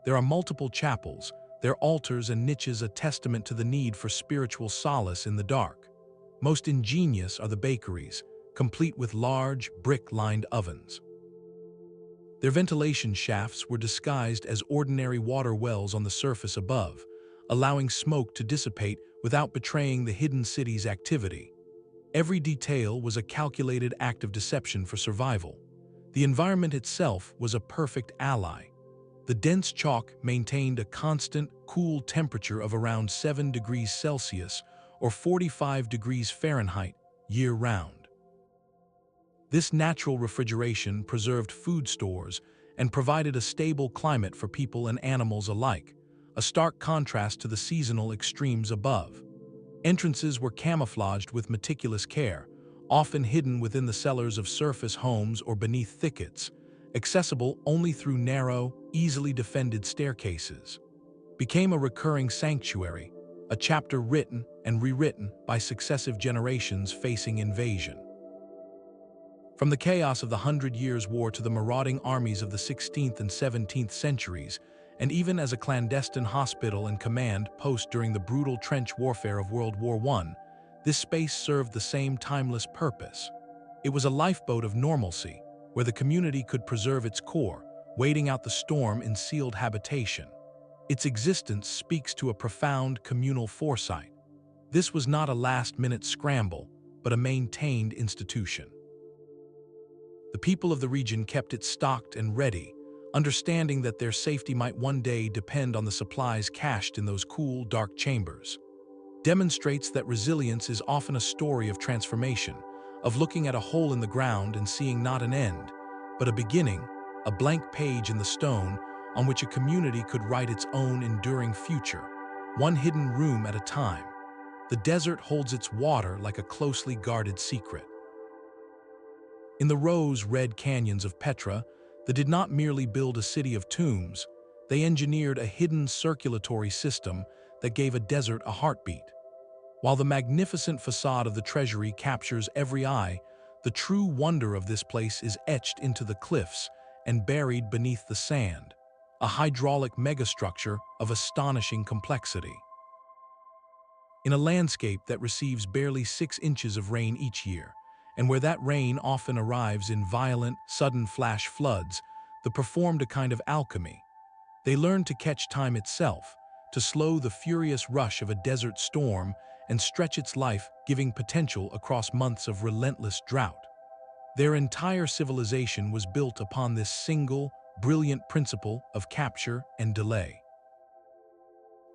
There are multiple chapels, their altars and niches a testament to the need for spiritual solace in the dark. Most ingenious are the bakeries, complete with large, brick-lined ovens. Their ventilation shafts were disguised as ordinary water wells on the surface above, allowing smoke to dissipate without betraying the hidden city's activity. Every detail was a calculated act of deception for survival. The environment itself was a perfect ally. The dense chalk maintained a constant, cool temperature of around 7 degrees Celsius or 45 degrees Fahrenheit year-round. This natural refrigeration preserved food stores and provided a stable climate for people and animals alike, a stark contrast to the seasonal extremes above. Entrances were camouflaged with meticulous care, often hidden within the cellars of surface homes or beneath thickets, accessible only through narrow, easily defended staircases. Became a recurring sanctuary, a chapter written and rewritten by successive generations facing invasion. From the chaos of the Hundred Years' War to the marauding armies of the 16th and 17th centuries, and even as a clandestine hospital and command post during the brutal trench warfare of World War I, this space served the same timeless purpose. It was a lifeboat of normalcy, where the community could preserve its core, waiting out the storm in sealed habitation. Its existence speaks to a profound communal foresight. This was not a last-minute scramble, but a maintained institution. The people of the region kept it stocked and ready, understanding that their safety might one day depend on the supplies cached in those cool, dark chambers. Demonstrates that resilience is often a story of transformation, of looking at a hole in the ground and seeing not an end, but a beginning, a blank page in the stone on which a community could write its own enduring future, one hidden room at a time. The desert holds its water like a closely guarded secret. In the rose-red canyons of Petra, they did not merely build a city of tombs, they engineered a hidden circulatory system that gave a desert a heartbeat. While the magnificent facade of the treasury captures every eye, the true wonder of this place is etched into the cliffs and buried beneath the sand, a hydraulic megastructure of astonishing complexity. In a landscape that receives barely 6 inches of rain each year, and where that rain often arrives in violent, sudden flash floods, they performed a kind of alchemy. They learned to catch time itself, to slow the furious rush of a desert storm and stretch its life-giving potential across months of relentless drought. Their entire civilization was built upon this single, brilliant principle of capture and delay.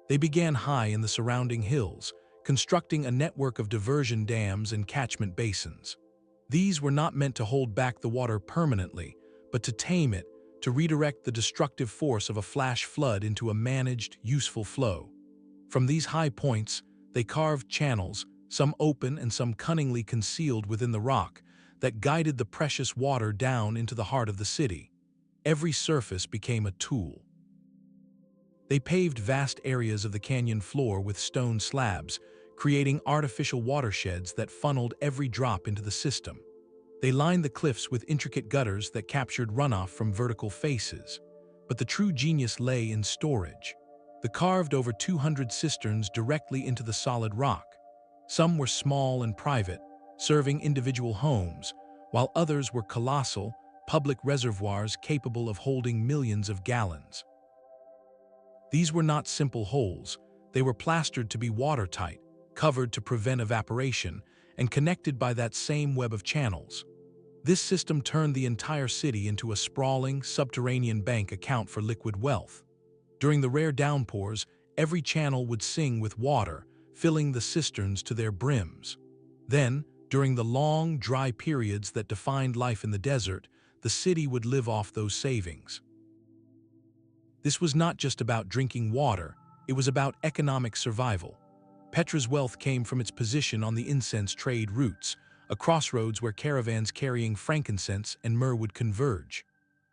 They began high in the surrounding hills, constructing a network of diversion dams and catchment basins. These were not meant to hold back the water permanently, but to tame it, to redirect the destructive force of a flash flood into a managed, useful flow. From these high points, they carved channels, some open and some cunningly concealed within the rock, that guided the precious water down into the heart of the city. Every surface became a tool. They paved vast areas of the canyon floor with stone slabs, creating artificial watersheds that funneled every drop into the system. They lined the cliffs with intricate gutters that captured runoff from vertical faces. But the true genius lay in storage. They carved over 200 cisterns directly into the solid rock. Some were small and private, serving individual homes, while others were colossal, public reservoirs capable of holding millions of gallons. These were not simple holes. They were plastered to be watertight, covered to prevent evaporation, and connected by that same web of channels. This system turned the entire city into a sprawling, subterranean bank account for liquid wealth. During the rare downpours, every channel would sing with water, filling the cisterns to their brims. Then, during the long, dry periods that defined life in the desert, the city would live off those savings. This was not just about drinking water, it was about economic survival. Petra's wealth came from its position on the incense trade routes, a crossroads where caravans carrying frankincense and myrrh would converge.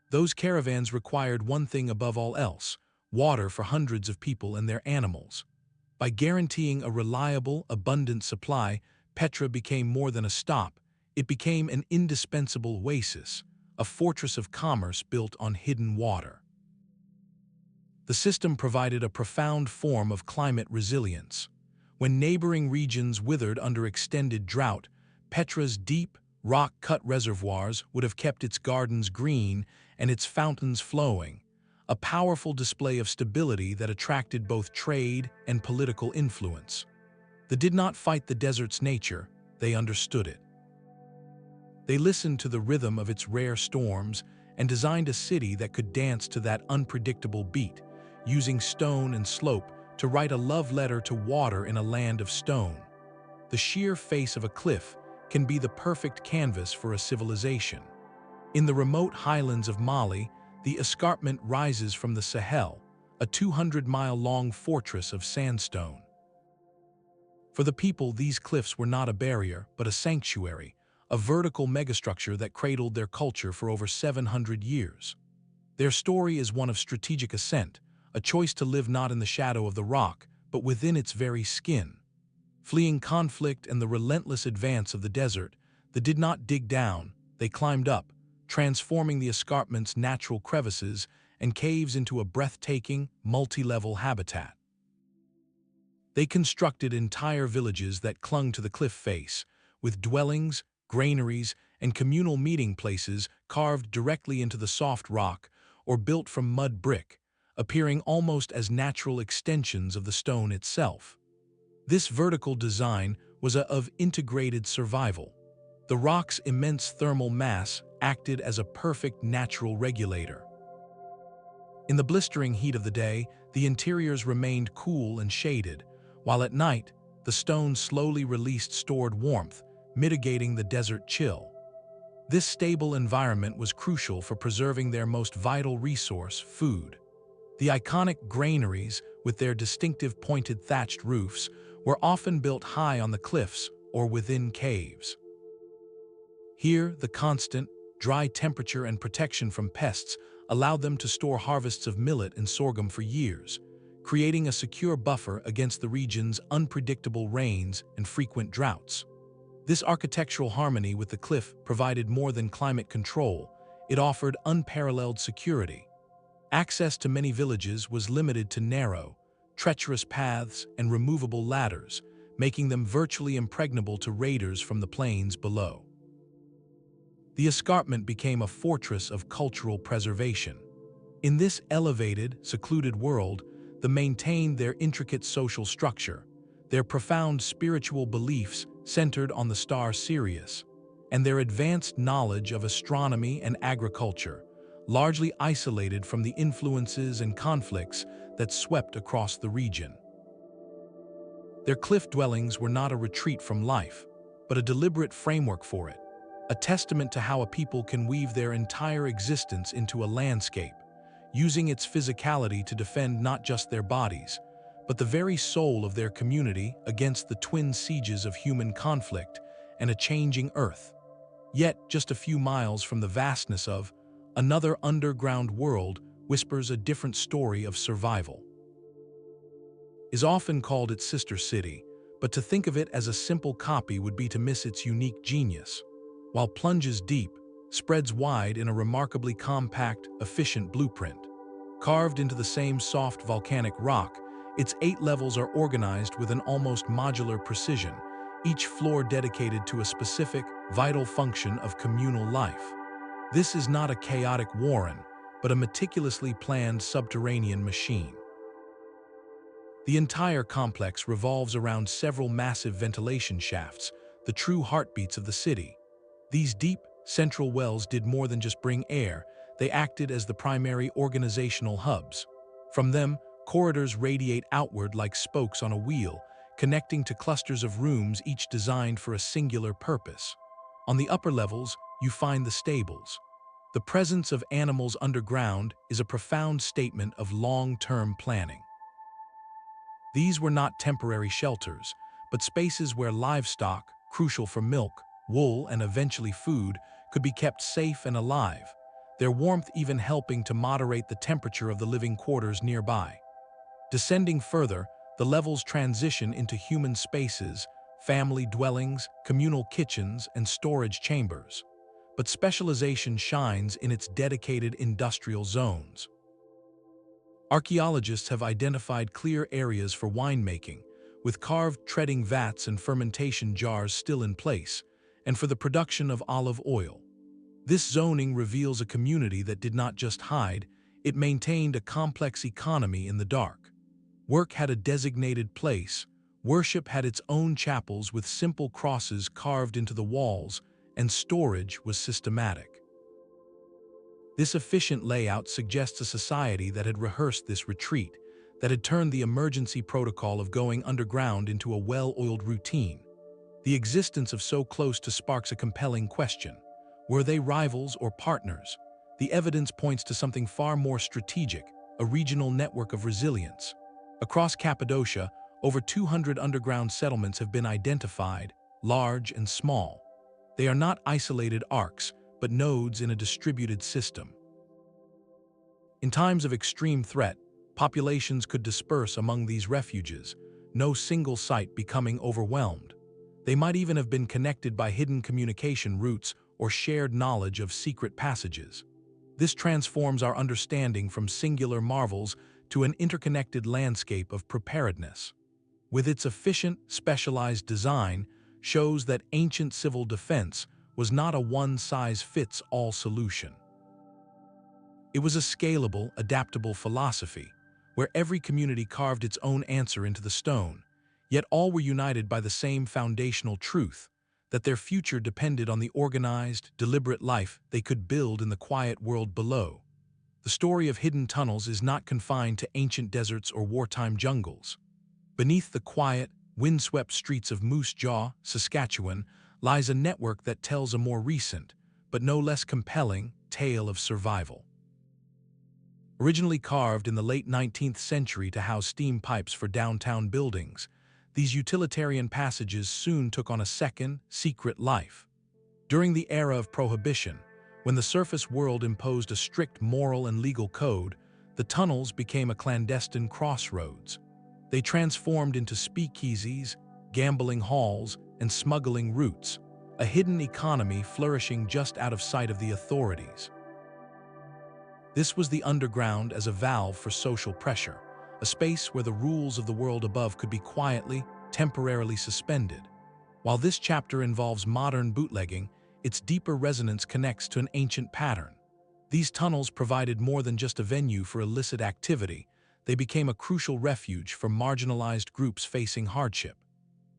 Those caravans required one thing above all else: water for hundreds of people and their animals. By guaranteeing a reliable, abundant supply, Petra became more than a stop. It became an indispensable oasis, a fortress of commerce built on hidden water. The system provided a profound form of climate resilience. When neighboring regions withered under extended drought, Petra's deep, rock-cut reservoirs would have kept its gardens green and its fountains flowing, a powerful display of stability that attracted both trade and political influence. They did not fight the desert's nature, they understood it. They listened to the rhythm of its rare storms and designed a city that could dance to that unpredictable beat, using stone and slope to write a love letter to water in a land of stone. The sheer face of a cliff can be the perfect canvas for a civilization. In the remote highlands of Mali, the escarpment rises from the Sahel, a 200-mile-long fortress of sandstone. For the people, these cliffs were not a barrier, but a sanctuary, a vertical megastructure that cradled their culture for over 700 years. Their story is one of strategic ascent, a choice to live not in the shadow of the rock, but within its very skin. Fleeing conflict and the relentless advance of the desert, they did not dig down, they climbed up, transforming the escarpment's natural crevices and caves into a breathtaking, multi-level habitat. They constructed entire villages that clung to the cliff face, with dwellings, granaries, and communal meeting places carved directly into the soft rock or built from mud brick, appearing almost as natural extensions of the stone itself. This vertical design was of integrated survival. The rock's immense thermal mass acted as a perfect natural regulator. In the blistering heat of the day, the interiors remained cool and shaded, while at night, the stone slowly released stored warmth, mitigating the desert chill. This stable environment was crucial for preserving their most vital resource, food. The iconic granaries, with their distinctive pointed thatched roofs, were often built high on the cliffs or within caves. Here, the constant, dry temperature and protection from pests allowed them to store harvests of millet and sorghum for years, creating a secure buffer against the region's unpredictable rains and frequent droughts. This architectural harmony with the cliff provided more than climate control, it offered unparalleled security. Access to many villages was limited to narrow, treacherous paths and removable ladders, making them virtually impregnable to raiders from the plains below. The escarpment became a fortress of cultural preservation. In this elevated, secluded world, they maintained their intricate social structure, their profound spiritual beliefs centered on the star Sirius, and their advanced knowledge of astronomy and agriculture, largely isolated from the influences and conflicts that swept across the region. Their cliff dwellings were not a retreat from life, but a deliberate framework for it, a testament to how a people can weave their entire existence into a landscape, using its physicality to defend not just their bodies, but the very soul of their community against the twin sieges of human conflict and a changing earth. Yet, just a few miles from the vastness of another underground world whispers a different story of survival. Is often called its sister city, but to think of it as a simple copy would be to miss its unique genius. While plunges deep, spreads wide in a remarkably compact, efficient blueprint. Carved into the same soft volcanic rock, its 8 levels are organized with an almost modular precision, each floor dedicated to a specific, vital function of communal life. This is not a chaotic warren, but a meticulously planned subterranean machine. The entire complex revolves around several massive ventilation shafts, the true heartbeats of the city. These deep, central wells did more than just bring air, they acted as the primary organizational hubs. From them, corridors radiate outward like spokes on a wheel, connecting to clusters of rooms each designed for a singular purpose. On the upper levels, you find the stables. The presence of animals underground is a profound statement of long-term planning. These were not temporary shelters, but spaces where livestock, crucial for milk, wool, and eventually food, could be kept safe and alive, their warmth even helping to moderate the temperature of the living quarters nearby. Descending further, the levels transition into human spaces, family dwellings, communal kitchens, and storage chambers. But specialization shines in its dedicated industrial zones. Archaeologists have identified clear areas for winemaking, with carved treading vats and fermentation jars still in place, and for the production of olive oil. This zoning reveals a community that did not just hide, it maintained a complex economy in the dark. Work had a designated place, worship had its own chapels with simple crosses carved into the walls, and storage was systematic. This efficient layout suggests a society that had rehearsed this retreat, that had turned the emergency protocol of going underground into a well-oiled routine. The existence of so close to sparks a compelling question. Were they rivals or partners? The evidence points to something far more strategic, a regional network of resilience. Across Cappadocia, over 200 underground settlements have been identified, large and small. They are not isolated arcs, but nodes in a distributed system. In times of extreme threat, populations could disperse among these refuges, no single site becoming overwhelmed. They might even have been connected by hidden communication routes or shared knowledge of secret passages. This transforms our understanding from singular marvels to an interconnected landscape of preparedness. With its efficient, specialized design, shows that ancient civil defense was not a one-size-fits-all solution. It was a scalable, adaptable philosophy, where every community carved its own answer into the stone, yet all were united by the same foundational truth, that their future depended on the organized, deliberate life they could build in the quiet world below. The story of hidden tunnels is not confined to ancient deserts or wartime jungles. Beneath the quiet, windswept streets of Moose Jaw, Saskatchewan, lies a network that tells a more recent, but no less compelling, tale of survival. Originally carved in the late 19th century to house steam pipes for downtown buildings, these utilitarian passages soon took on a second, secret life. During the era of Prohibition, when the surface world imposed a strict moral and legal code, the tunnels became a clandestine crossroads. They transformed into speakeasies, gambling halls, and smuggling routes, a hidden economy flourishing just out of sight of the authorities. This was the underground as a valve for social pressure, a space where the rules of the world above could be quietly, temporarily suspended. While this chapter involves modern bootlegging, its deeper resonance connects to an ancient pattern. These tunnels provided more than just a venue for illicit activity, they became a crucial refuge for marginalized groups facing hardship.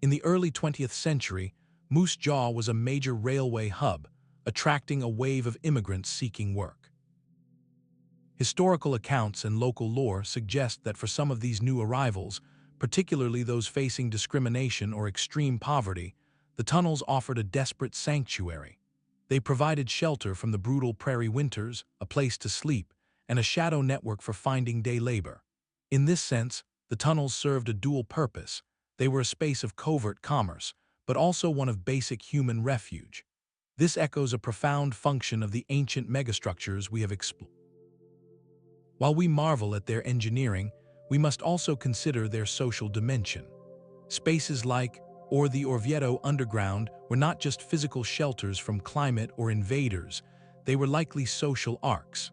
In the early 20th century, Moose Jaw was a major railway hub, attracting a wave of immigrants seeking work. Historical accounts and local lore suggest that for some of these new arrivals, particularly those facing discrimination or extreme poverty, the tunnels offered a desperate sanctuary. They provided shelter from the brutal prairie winters, a place to sleep, and a shadow network for finding day labor. In this sense, The tunnels served a dual purpose. They were a space of covert commerce, but also one of basic human refuge. This echoes a profound function of the ancient megastructures we have explored. While we marvel at their engineering, we must also consider their social dimension. Spaces like the Orvieto underground were not just physical shelters from climate or invaders, they were likely social arcs.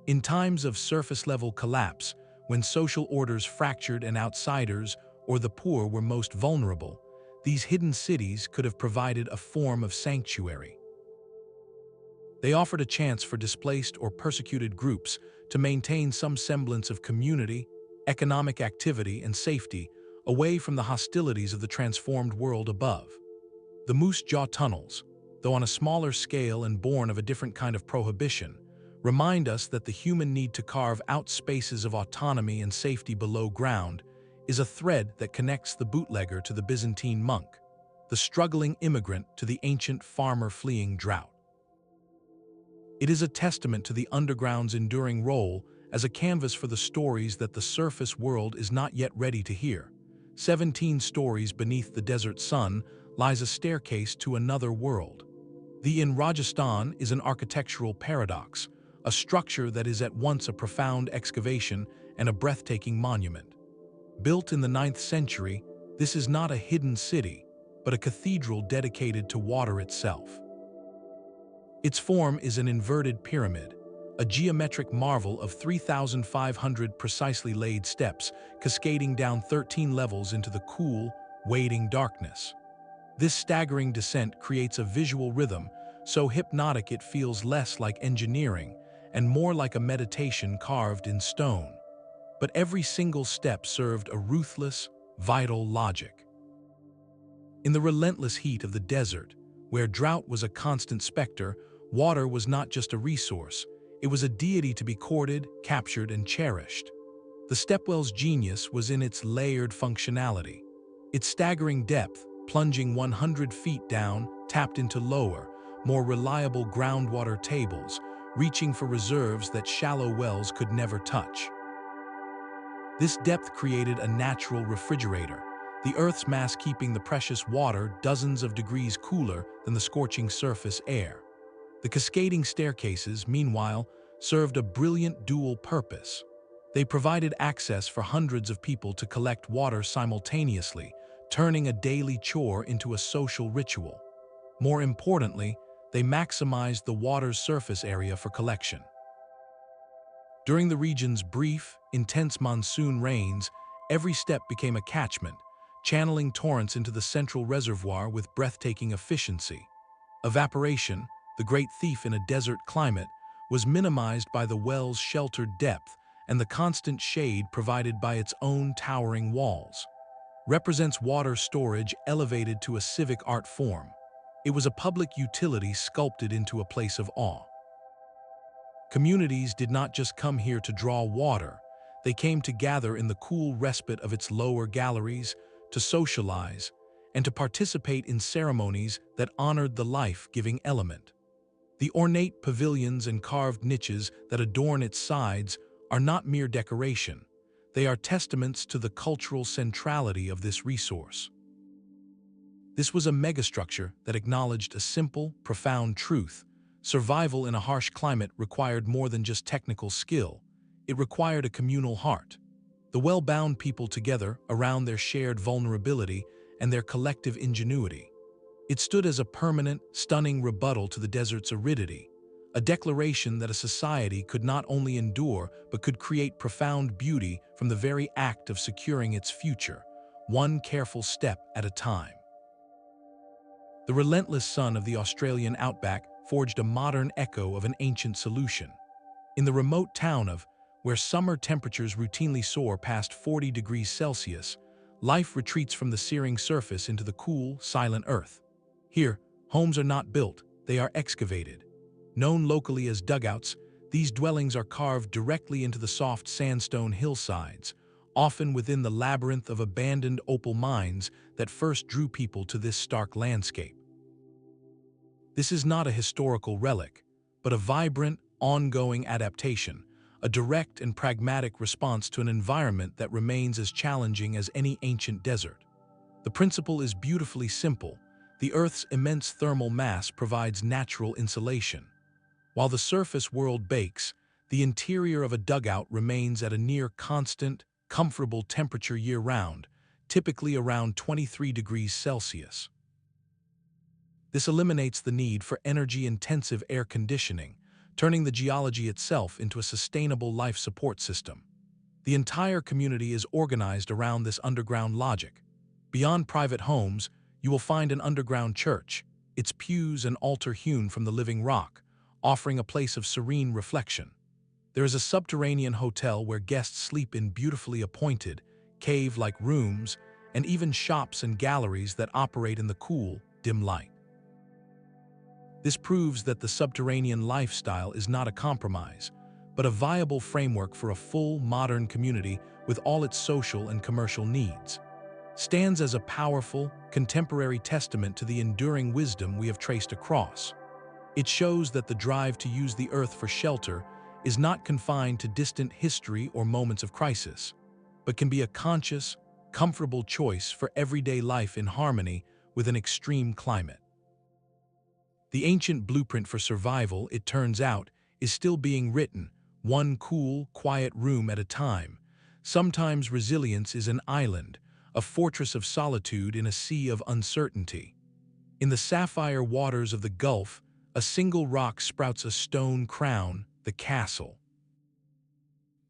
In times of surface-level collapse, when social orders fractured and outsiders or the poor were most vulnerable, these hidden cities could have provided a form of sanctuary. They offered a chance for displaced or persecuted groups to maintain some semblance of community, economic activity, and safety away from the hostilities of the transformed world above. The Moose Jaw tunnels, though on a smaller scale and born of a different kind of prohibition, remind us that the human need to carve out spaces of autonomy and safety below ground is a thread that connects the bootlegger to the Byzantine monk, the struggling immigrant to the ancient farmer fleeing drought. It is a testament to the underground's enduring role as a canvas for the stories that the surface world is not yet ready to hear. 17 stories beneath the desert sun lies a staircase to another world. The in Rajasthan is an architectural paradox, a structure that is at once a profound excavation and a breathtaking monument. Built in the 9th century, this is not a hidden city, but a cathedral dedicated to water itself. Its form is an inverted pyramid, a geometric marvel of 3,500 precisely laid steps cascading down 13 levels into the cool, waiting darkness. This staggering descent creates a visual rhythm so hypnotic it feels less like engineering and more like a meditation carved in stone. But every single step served a ruthless, vital logic. In the relentless heat of the desert, where drought was a constant specter, water was not just a resource, it was a deity to be courted, captured, and cherished. The stepwell's genius was in its layered functionality. Its staggering depth, plunging 100 feet down, tapped into lower, more reliable groundwater tables, reaching for reserves that shallow wells could never touch. This depth created a natural refrigerator, the Earth's mass keeping the precious water dozens of degrees cooler than the scorching surface air. The cascading staircases, meanwhile, served a brilliant dual purpose. They provided access for hundreds of people to collect water simultaneously, turning a daily chore into a social ritual. More importantly, they maximized the water's surface area for collection. During the region's brief, intense monsoon rains, every step became a catchment, channeling torrents into the central reservoir with breathtaking efficiency. Evaporation, the great thief in a desert climate, was minimized by the well's sheltered depth and the constant shade provided by its own towering walls. Represents water storage elevated to a civic art form. It was a public utility sculpted into a place of awe. Communities did not just come here to draw water, they came to gather in the cool respite of its lower galleries, to socialize, and to participate in ceremonies that honored the life-giving element. The ornate pavilions and carved niches that adorn its sides are not mere decoration. They are testaments to the cultural centrality of this resource. This was a megastructure that acknowledged a simple, profound truth. Survival in a harsh climate required more than just technical skill. It required a communal heart. The well bound people together around their shared vulnerability and their collective ingenuity. It stood as a permanent, stunning rebuttal to the desert's aridity, a declaration that a society could not only endure but could create profound beauty from the very act of securing its future, one careful step at a time. The relentless sun of the Australian outback forged a modern echo of an ancient solution. In the remote town of, where summer temperatures routinely soar past 40 degrees Celsius, life retreats from the searing surface into the cool, silent earth. Here, homes are not built, they are excavated. Known locally as dugouts, these dwellings are carved directly into the soft sandstone hillsides, often within the labyrinth of abandoned opal mines that first drew people to this stark landscape. This is not a historical relic, but a vibrant, ongoing adaptation, a direct and pragmatic response to an environment that remains as challenging as any ancient desert. The principle is beautifully simple. The Earth's immense thermal mass provides natural insulation. While the surface world bakes, the interior of a dugout remains at a near constant, comfortable temperature year-round, typically around 23 degrees Celsius. This eliminates the need for energy-intensive air conditioning, turning the geology itself into a sustainable life support system. The entire community is organized around this underground logic. Beyond private homes, you will find an underground church, its pews and altar hewn from the living rock, offering a place of serene reflection. There is a subterranean hotel where guests sleep in beautifully appointed, cave-like rooms, and even shops and galleries that operate in the cool, dim light. This proves that the subterranean lifestyle is not a compromise, but a viable framework for a full, modern community with all its social and commercial needs. Stands as a powerful, contemporary testament to the enduring wisdom we have traced across. It shows that the drive to use the earth for shelter is not confined to distant history or moments of crisis, but can be a conscious, comfortable choice for everyday life in harmony with an extreme climate. The ancient blueprint for survival, it turns out, is still being written, one cool, quiet room at a time. Sometimes resilience is an island, a fortress of solitude in a sea of uncertainty. In the sapphire waters of the Gulf, a single rock sprouts a stone crown, the castle.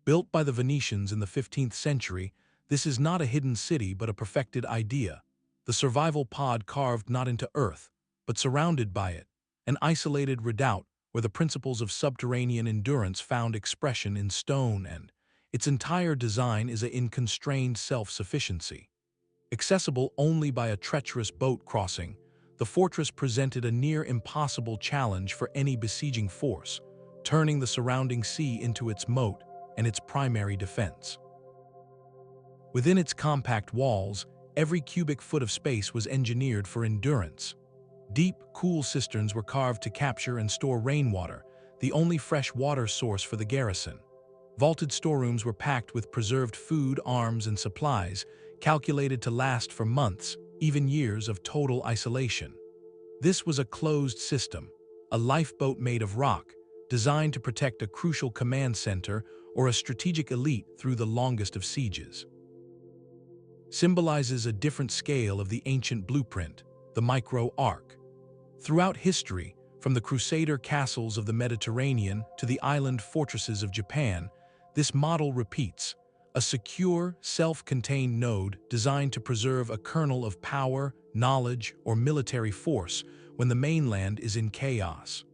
Built by the Venetians in the 15th century, this is not a hidden city but a perfected idea. The survival pod carved not into earth, but surrounded by it, an isolated redoubt where the principles of subterranean endurance found expression in stone, and its entire design is in constrained self-sufficiency. Accessible only by a treacherous boat crossing, the fortress presented a near-impossible challenge for any besieging force, turning the surrounding sea into its moat and its primary defense. Within its compact walls, every cubic foot of space was engineered for endurance. Deep, cool cisterns were carved to capture and store rainwater, the only fresh water source for the garrison. Vaulted storerooms were packed with preserved food, arms, and supplies, calculated to last for months, even years of total isolation. This was a closed system, a lifeboat made of rock, designed to protect a crucial command center or a strategic elite through the longest of sieges. Symbolizes a different scale of the ancient blueprint, the micro-arc. Throughout history, from the Crusader castles of the Mediterranean to the island fortresses of Japan, this model repeats, a secure, self-contained node designed to preserve a kernel of power, knowledge, or military force when the mainland is in chaos.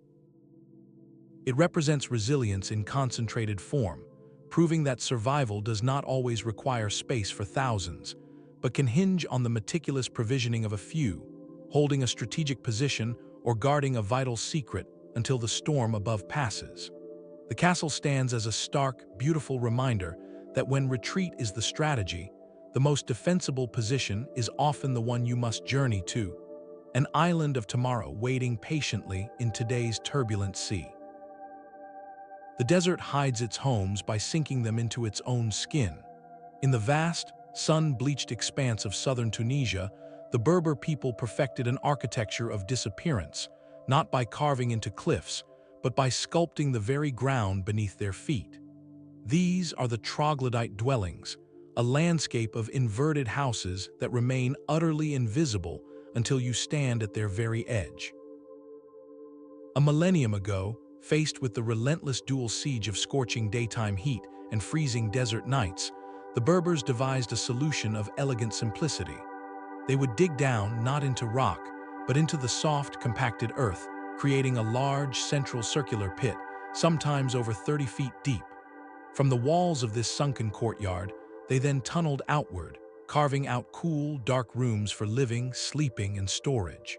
It represents resilience in concentrated form, proving that survival does not always require space for thousands, but can hinge on the meticulous provisioning of a few, holding a strategic position or guarding a vital secret until the storm above passes. The castle stands as a stark, beautiful reminder that when retreat is the strategy, the most defensible position is often the one you must journey to, an island of tomorrow waiting patiently in today's turbulent sea. The desert hides its homes by sinking them into its own skin. In the vast, sun-bleached expanse of southern Tunisia, the Berber people perfected an architecture of disappearance, not by carving into cliffs, but by sculpting the very ground beneath their feet. These are the troglodyte dwellings, a landscape of inverted houses that remain utterly invisible until you stand at their very edge. A millennium ago, faced with the relentless dual siege of scorching daytime heat and freezing desert nights, the Berbers devised a solution of elegant simplicity. They would dig down not into rock, but into the soft, compacted earth, creating a large, central circular pit, sometimes over 30 feet deep. From the walls of this sunken courtyard, they then tunneled outward, carving out cool, dark rooms for living, sleeping, and storage.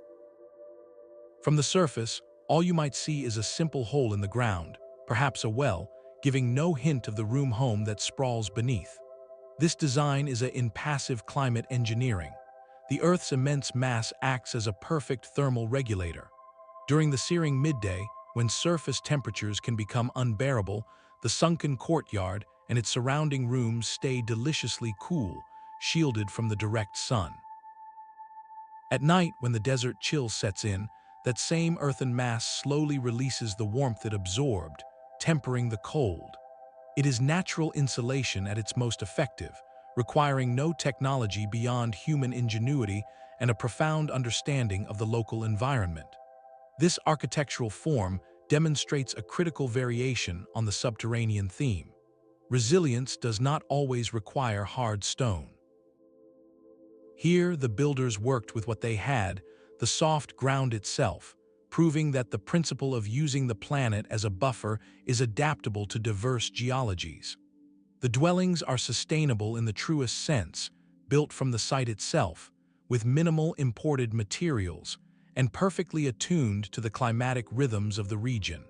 From the surface, all you might see is a simple hole in the ground, perhaps a well, giving no hint of the room home that sprawls beneath. This design is in passive climate engineering. The Earth's immense mass acts as a perfect thermal regulator. During the searing midday, when surface temperatures can become unbearable, the sunken courtyard and its surrounding rooms stay deliciously cool, shielded from the direct sun. At night, when the desert chill sets in, that same earthen mass slowly releases the warmth it absorbed, tempering the cold. It is natural insulation at its most effective, requiring no technology beyond human ingenuity and a profound understanding of the local environment. This architectural form demonstrates a critical variation on the subterranean theme. Resilience does not always require hard stone. Here, the builders worked with what they had, the soft ground itself, proving that the principle of using the planet as a buffer is adaptable to diverse geologies. The dwellings are sustainable in the truest sense, built from the site itself, with minimal imported materials, and perfectly attuned to the climatic rhythms of the region.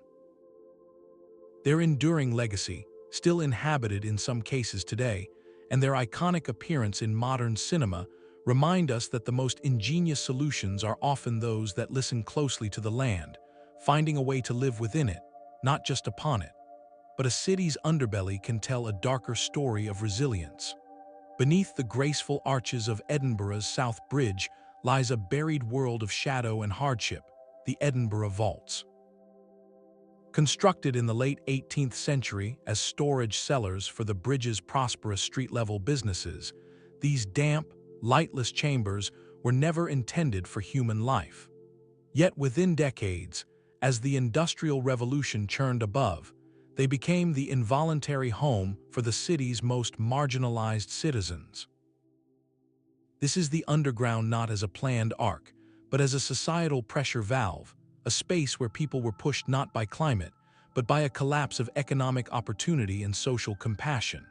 Their enduring legacy, still inhabited in some cases today, and their iconic appearance in modern cinema remind us that the most ingenious solutions are often those that listen closely to the land, finding a way to live within it, not just upon it. But a city's underbelly can tell a darker story of resilience. Beneath the graceful arches of Edinburgh's South Bridge lies a buried world of shadow and hardship, the Edinburgh Vaults. Constructed in the late 18th century as storage cellars for the bridge's prosperous street-level businesses, these damp, lightless chambers were never intended for human life. Yet within decades, as the Industrial Revolution churned above, they became the involuntary home for the city's most marginalized citizens. This is the underground not as a planned arc, but as a societal pressure valve, a space where people were pushed not by climate, but by a collapse of economic opportunity and social compassion.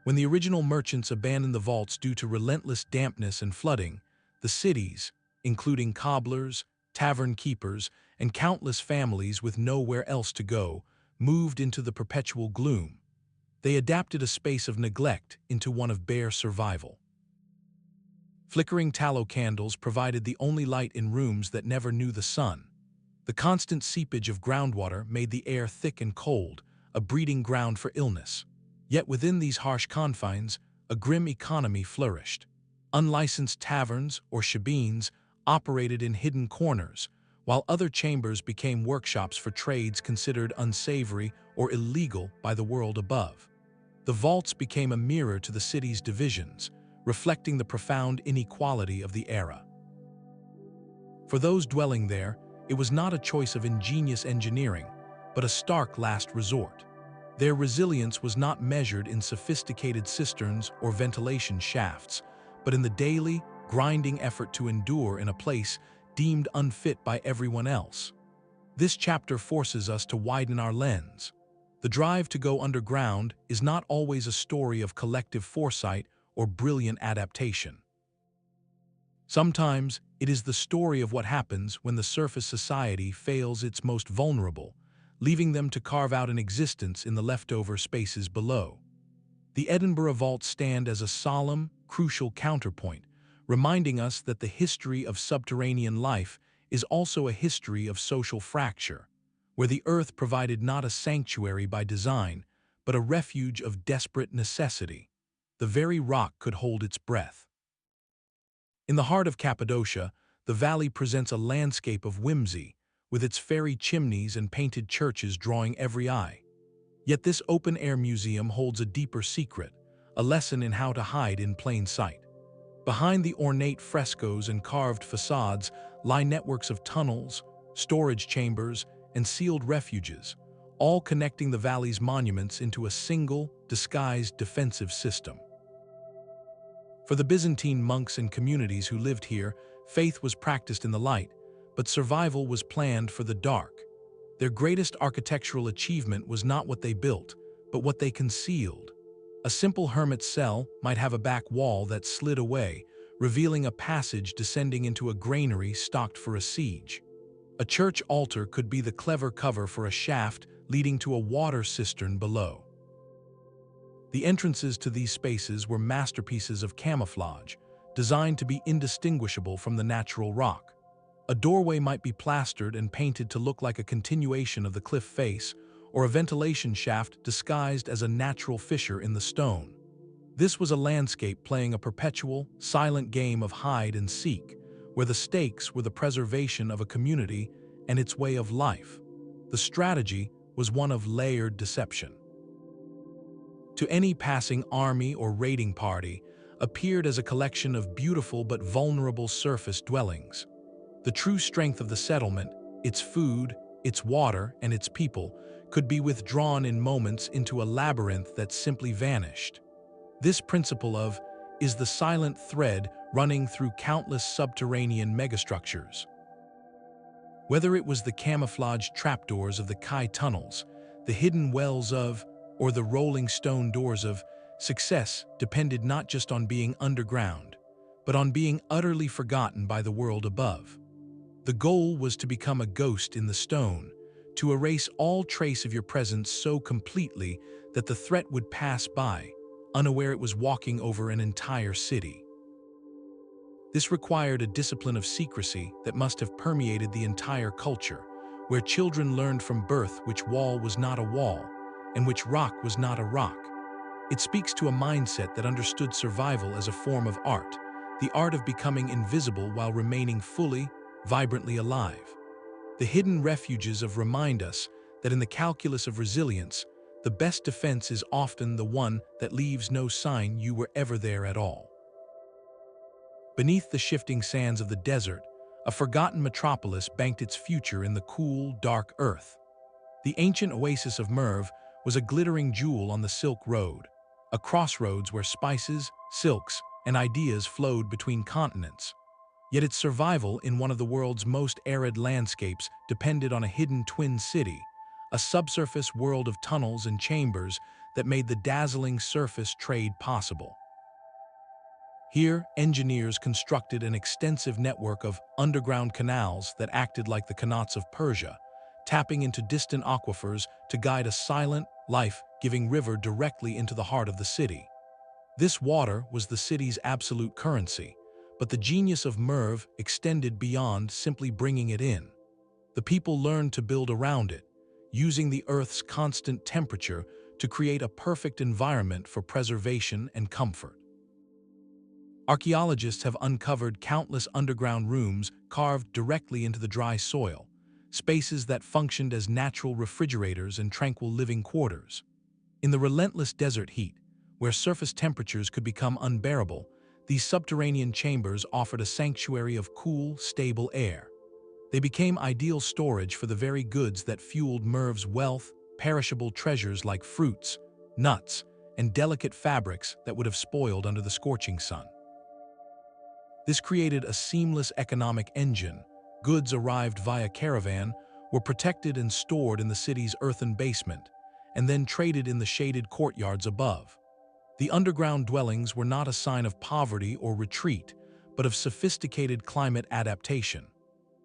When the original merchants abandoned the vaults due to relentless dampness and flooding, the cities, including cobblers, tavern keepers, and countless families with nowhere else to go, moved into the perpetual gloom. They adapted a space of neglect into one of bare survival. Flickering tallow candles provided the only light in rooms that never knew the sun. The constant seepage of groundwater made the air thick and cold, a breeding ground for illness. Yet within these harsh confines, a grim economy flourished. Unlicensed taverns, or shebeens, operated in hidden corners, while other chambers became workshops for trades considered unsavory or illegal by the world above. The vaults became a mirror to the city's divisions, reflecting the profound inequality of the era. For those dwelling there, it was not a choice of ingenious engineering, but a stark last resort. Their resilience was not measured in sophisticated cisterns or ventilation shafts, but in the daily, grinding effort to endure in a place deemed unfit by everyone else. This chapter forces us to widen our lens. The drive to go underground is not always a story of collective foresight or brilliant adaptation. Sometimes it is the story of what happens when the surface society fails its most vulnerable, leaving them to carve out an existence in the leftover spaces below. The Edinburgh Vaults stand as a solemn, crucial counterpoint, reminding us that the history of subterranean life is also a history of social fracture, where the earth provided not a sanctuary by design, but a refuge of desperate necessity. The very rock could hold its breath. In the heart of Cappadocia, the valley presents a landscape of whimsy, with its fairy chimneys and painted churches drawing every eye. Yet this open-air museum holds a deeper secret, a lesson in how to hide in plain sight. Behind the ornate frescoes and carved facades lie networks of tunnels, storage chambers, and sealed refuges, all connecting the valley's monuments into a single, disguised defensive system. For the Byzantine monks and communities who lived here, faith was practiced in the light, but survival was planned for the dark. Their greatest architectural achievement was not what they built, but what they concealed. A simple hermit's cell might have a back wall that slid away, revealing a passage descending into a granary stocked for a siege. A church altar could be the clever cover for a shaft leading to a water cistern below. The entrances to these spaces were masterpieces of camouflage, designed to be indistinguishable from the natural rock. A doorway might be plastered and painted to look like a continuation of the cliff face, or a ventilation shaft disguised as a natural fissure in the stone. This was a landscape playing a perpetual, silent game of hide and seek, where the stakes were the preservation of a community and its way of life. The strategy was one of layered deception. To any passing army or raiding party, appeared as a collection of beautiful but vulnerable surface dwellings. The true strength of the settlement, its food, its water, and its people, could be withdrawn in moments into a labyrinth that simply vanished. This principle of is the silent thread running through countless subterranean megastructures. Whether it was the camouflaged trapdoors of the Kai tunnels, the hidden wells of, or the rolling stone doors of, success depended not just on being underground, but on being utterly forgotten by the world above. The goal was to become a ghost in the stone, to erase all trace of your presence so completely that the threat would pass by, unaware it was walking over an entire city. This required a discipline of secrecy that must have permeated the entire culture, where children learned from birth which wall was not a wall, and which rock was not a rock. It speaks to a mindset that understood survival as a form of art, the art of becoming invisible while remaining fully, vibrantly alive. The hidden refuges remind us that in the calculus of resilience, the best defense is often the one that leaves no sign you were ever there at all. Beneath the shifting sands of the desert, a forgotten metropolis banked its future in the cool, dark earth. The ancient oasis of Merv was a glittering jewel on the Silk Road, a crossroads where spices, silks, and ideas flowed between continents. Yet its survival in one of the world's most arid landscapes depended on a hidden twin city, a subsurface world of tunnels and chambers that made the dazzling surface trade possible. Here, engineers constructed an extensive network of underground canals that acted like the Qanats of Persia, tapping into distant aquifers to guide a silent, life-giving river directly into the heart of the city. This water was the city's absolute currency, but the genius of Merv extended beyond simply bringing it in. The people learned to build around it, using the Earth's constant temperature to create a perfect environment for preservation and comfort. Archaeologists have uncovered countless underground rooms carved directly into the dry soil, spaces that functioned as natural refrigerators and tranquil living quarters. In the relentless desert heat, where surface temperatures could become unbearable, these subterranean chambers offered a sanctuary of cool, stable air. They became ideal storage for the very goods that fueled Merv's wealth, perishable treasures like fruits, nuts, and delicate fabrics that would have spoiled under the scorching sun. This created a seamless economic engine. Goods arrived via caravan, were protected and stored in the city's earthen basement, and then traded in the shaded courtyards above. The underground dwellings were not a sign of poverty or retreat, but of sophisticated climate adaptation.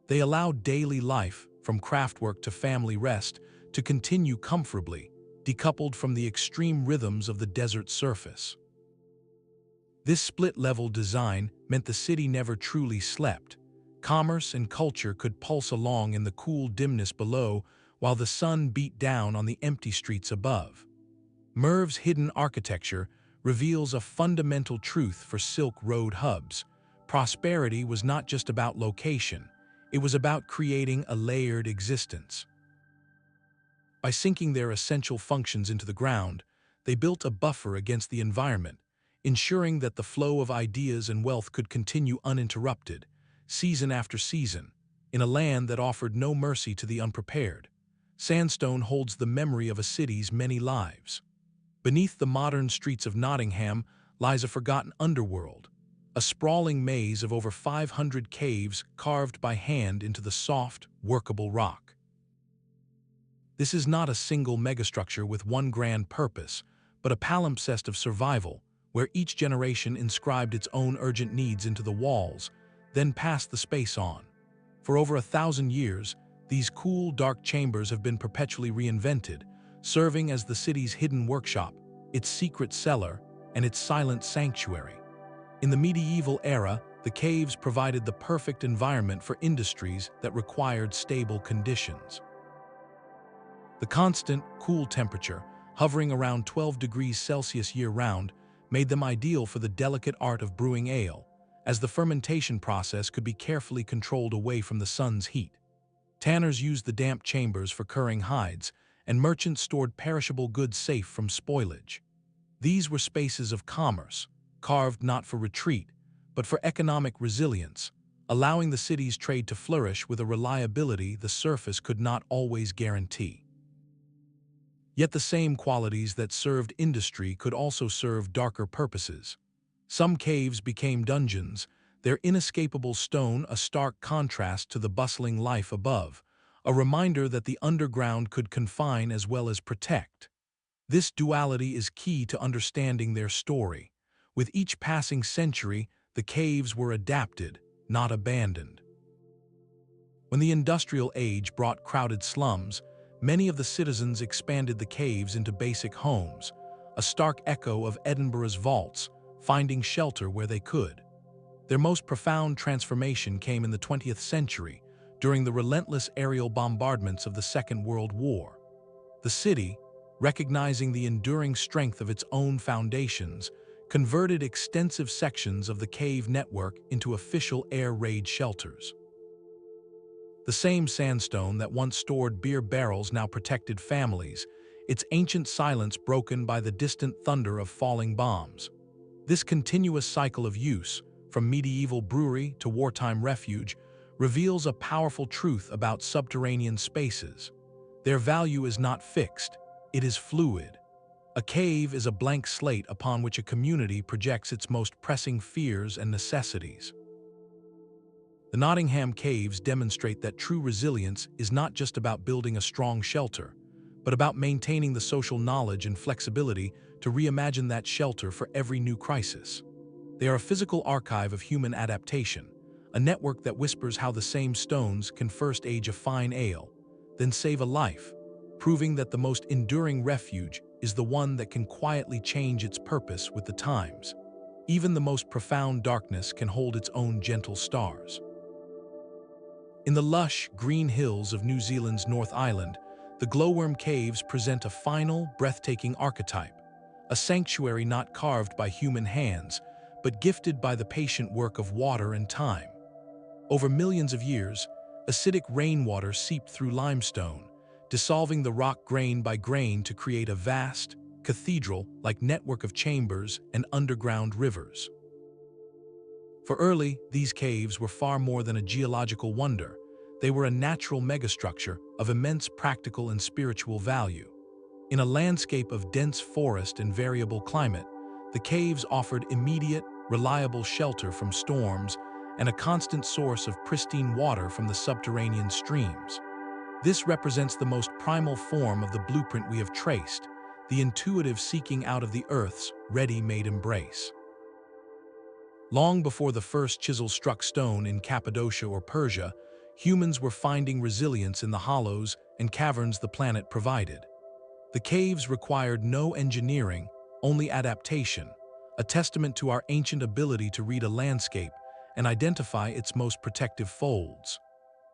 They allowed daily life, from craftwork to family rest, to continue comfortably, decoupled from the extreme rhythms of the desert surface. This split-level design meant the city never truly slept. Commerce and culture could pulse along in the cool dimness below while the sun beat down on the empty streets above. Merv's hidden architecture reveals a fundamental truth for Silk Road hubs. Prosperity was not just about location, it was about creating a layered existence. By sinking their essential functions into the ground, they built a buffer against the environment, ensuring that the flow of ideas and wealth could continue uninterrupted, season after season, in a land that offered no mercy to the unprepared. Sandstone holds the memory of a city's many lives. Beneath the modern streets of Nottingham lies a forgotten underworld, a sprawling maze of over 500 caves carved by hand into the soft, workable rock. This is not a single megastructure with one grand purpose, but a palimpsest of survival, where each generation inscribed its own urgent needs into the walls, then passed the space on. For over 1,000 years, these cool, dark chambers have been perpetually reinvented, serving as the city's hidden workshop, its secret cellar, and its silent sanctuary. In the medieval era, the caves provided the perfect environment for industries that required stable conditions. The constant, cool temperature, hovering around 12 degrees Celsius year-round, made them ideal for the delicate art of brewing ale, as the fermentation process could be carefully controlled away from the sun's heat. Tanners used the damp chambers for curing hides, and merchants stored perishable goods safe from spoilage. These were spaces of commerce, carved not for retreat, but for economic resilience, allowing the city's trade to flourish with a reliability the surface could not always guarantee. Yet the same qualities that served industry could also serve darker purposes. Some caves became dungeons, their inescapable stone a stark contrast to the bustling life above, a reminder that the underground could confine as well as protect. This duality is key to understanding their story. With each passing century, the caves were adapted, not abandoned. When the industrial age brought crowded slums, many of the citizens expanded the caves into basic homes, a stark echo of Edinburgh's vaults, finding shelter where they could. Their most profound transformation came in the 20th century, during the relentless aerial bombardments of the Second World War. The city, recognizing the enduring strength of its own foundations, converted extensive sections of the cave network into official air raid shelters. The same sandstone that once stored beer barrels now protected families, its ancient silence broken by the distant thunder of falling bombs. This continuous cycle of use, from medieval brewery to wartime refuge, reveals a powerful truth about subterranean spaces. Their value is not fixed, it is fluid. A cave is a blank slate upon which a community projects its most pressing fears and necessities. The Nottingham Caves demonstrate that true resilience is not just about building a strong shelter, but about maintaining the social knowledge and flexibility to reimagine that shelter for every new crisis. They are a physical archive of human adaptation, a network that whispers how the same stones can first age a fine ale, then save a life, proving that the most enduring refuge is the one that can quietly change its purpose with the times. Even the most profound darkness can hold its own gentle stars. In the lush, green hills of New Zealand's North Island, the glowworm caves present a final, breathtaking archetype, a sanctuary not carved by human hands, but gifted by the patient work of water and time. Over millions of years, acidic rainwater seeped through limestone, dissolving the rock grain by grain to create a vast, cathedral-like network of chambers and underground rivers. For early, these caves were far more than a geological wonder. They were a natural megastructure of immense practical and spiritual value. In a landscape of dense forest and variable climate, the caves offered immediate, reliable shelter from storms and a constant source of pristine water from the subterranean streams. This represents the most primal form of the blueprint we have traced, the intuitive seeking out of the earth's ready-made embrace. Long before the first chisel struck stone in Cappadocia or Persia, humans were finding resilience in the hollows and caverns the planet provided. The caves required no engineering, only adaptation, a testament to our ancient ability to read a landscape and identify its most protective folds.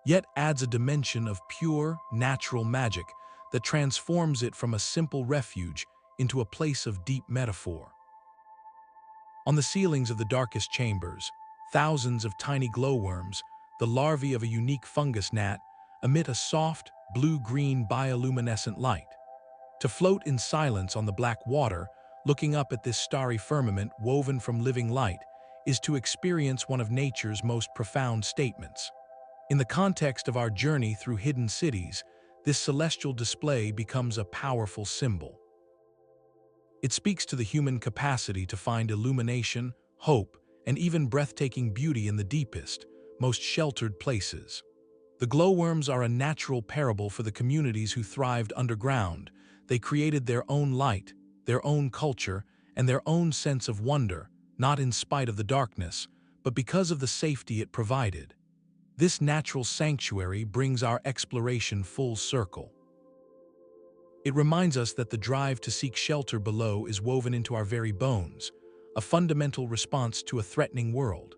Yet adds a dimension of pure, natural magic that transforms it from a simple refuge into a place of deep metaphor. On the ceilings of the darkest chambers, thousands of tiny glowworms, the larvae of a unique fungus gnat, emit a soft, blue-green bioluminescent light. To float in silence on the black water, looking up at this starry firmament woven from living light, is to experience one of nature's most profound statements. In the context of our journey through hidden cities, this celestial display becomes a powerful symbol. It speaks to the human capacity to find illumination, hope, and even breathtaking beauty in the deepest, most sheltered places. The glowworms are a natural parable for the communities who thrived underground. They created their own light, their own culture, and their own sense of wonder, not in spite of the darkness, but because of the safety it provided. This natural sanctuary brings our exploration full circle. It reminds us that the drive to seek shelter below is woven into our very bones, a fundamental response to a threatening world.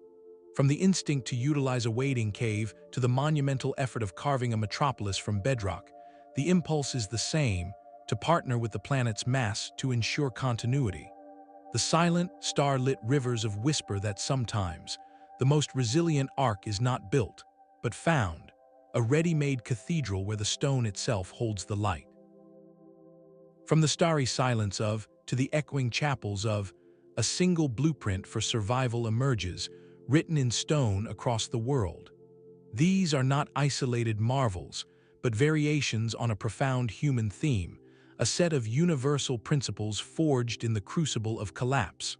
From the instinct to utilize a wading cave to the monumental effort of carving a metropolis from bedrock, The impulse is the same, to partner with the planet's mass to ensure continuity. The silent, star-lit rivers of whisper that sometimes the most resilient ark is not built, but found, a ready-made cathedral where the stone itself holds the light. From the starry silence of, to the echoing chapels of, a single blueprint for survival emerges, written in stone across the world. These are not isolated marvels, but variations on a profound human theme, a set of universal principles forged in the crucible of collapse.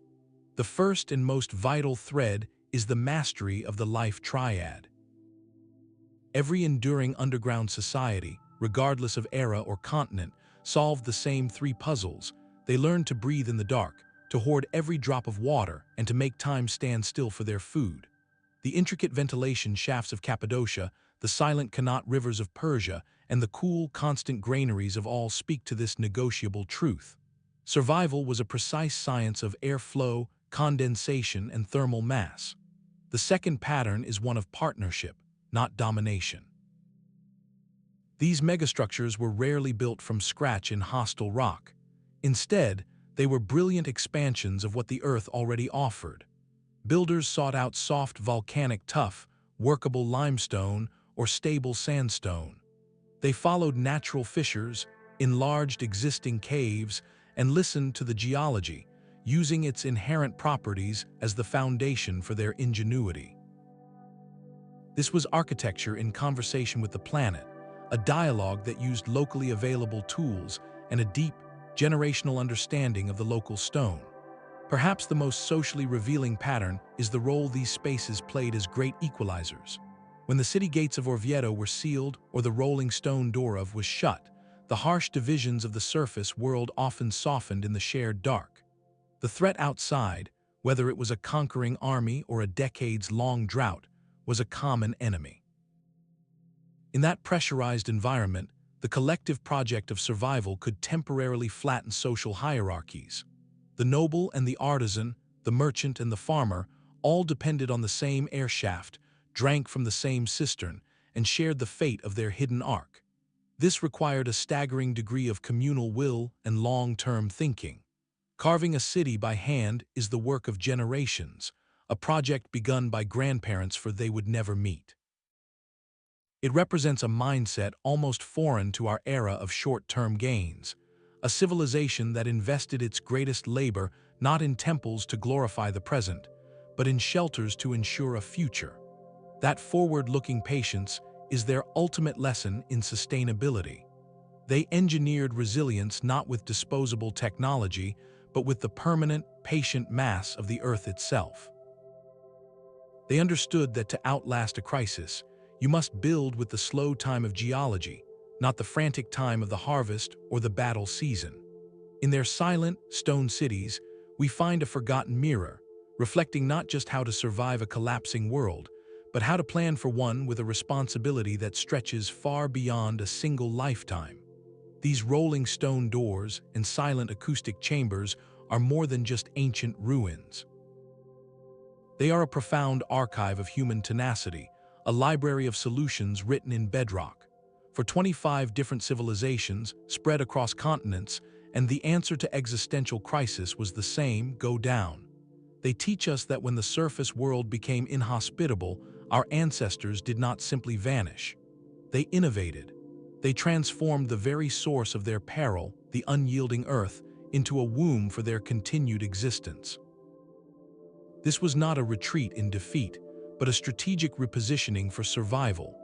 The first and most vital thread is the mastery of the life triad. Every enduring underground society, regardless of era or continent, solved the same three puzzles. They learned to breathe in the dark, to hoard every drop of water, and to make time stand still for their food. The intricate ventilation shafts of Cappadocia, the silent Qanat rivers of Persia, and the cool, constant granaries of all speak to this negotiable truth. Survival was a precise science of airflow, condensation, and thermal mass. The second pattern is one of partnership, not domination. These megastructures were rarely built from scratch in hostile rock. Instead, they were brilliant expansions of what the Earth already offered. Builders sought out soft volcanic tuff, workable limestone, or stable sandstone. They followed natural fissures, enlarged existing caves, and listened to the geology, using its inherent properties as the foundation for their ingenuity. This was architecture in conversation with the planet, a dialogue that used locally available tools and a deep, generational understanding of the local stone. Perhaps the most socially revealing pattern is the role these spaces played as great equalizers. When the city gates of Orvieto were sealed or the rolling stone door of was shut, the harsh divisions of the surface world often softened in the shared dark. The threat outside, whether it was a conquering army or a decades-long drought, was a common enemy. In that pressurized environment, the collective project of survival could temporarily flatten social hierarchies. The noble and the artisan, the merchant and the farmer, all depended on the same air shaft, drank from the same cistern, and shared the fate of their hidden ark. This required a staggering degree of communal will and long-term thinking. Carving a city by hand is the work of generations, a project begun by grandparents for they would never meet. It represents a mindset almost foreign to our era of short-term gains, a civilization that invested its greatest labor not in temples to glorify the present, but in shelters to ensure a future. That forward-looking patience is their ultimate lesson in sustainability. They engineered resilience not with disposable technology, but with the permanent, patient mass of the Earth itself. They understood that to outlast a crisis, you must build with the slow time of geology, not the frantic time of the harvest or the battle season. In their silent, stone cities, we find a forgotten mirror, reflecting not just how to survive a collapsing world, but how to plan for one with a responsibility that stretches far beyond a single lifetime. These rolling stone doors and silent acoustic chambers are more than just ancient ruins. They are a profound archive of human tenacity, a library of solutions written in bedrock. For 25 different civilizations spread across continents, and the answer to existential crisis was the same: go down. They teach us that when the surface world became inhospitable, our ancestors did not simply vanish. They innovated. They transformed the very source of their peril, the unyielding earth, into a womb for their continued existence. This was not a retreat in defeat, but a strategic repositioning for survival.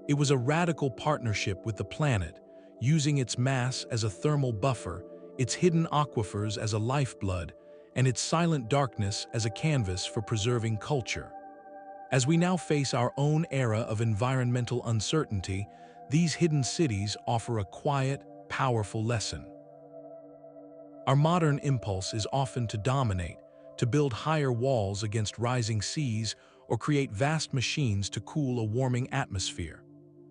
It was a radical partnership with the planet, using its mass as a thermal buffer, its hidden aquifers as a lifeblood, and its silent darkness as a canvas for preserving culture. As we now face our own era of environmental uncertainty, these hidden cities offer a quiet, powerful lesson. Our modern impulse is often to dominate, to build higher walls against rising seas, or create vast machines to cool a warming atmosphere.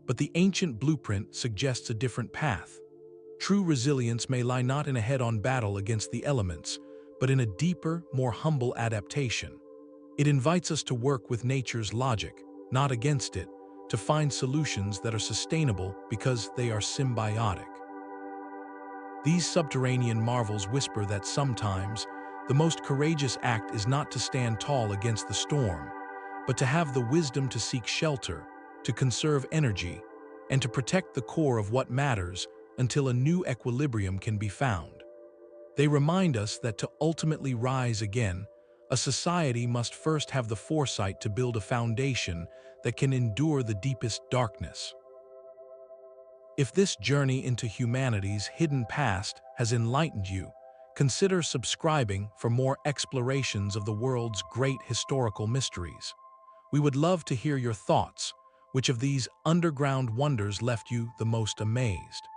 But the ancient blueprint suggests a different path. True resilience may lie not in a head-on battle against the elements, but in a deeper, more humble adaptation. It invites us to work with nature's logic, not against it, to find solutions that are sustainable because they are symbiotic. These subterranean marvels whisper that sometimes the most courageous act is not to stand tall against the storm, but to have the wisdom to seek shelter, to conserve energy, and to protect the core of what matters until a new equilibrium can be found. They remind us that to ultimately rise again, a society must first have the foresight to build a foundation that can endure the deepest darkness. If this journey into humanity's hidden past has enlightened you, consider subscribing for more explorations of the world's great historical mysteries. We would love to hear your thoughts. Which of these underground wonders left you the most amazed?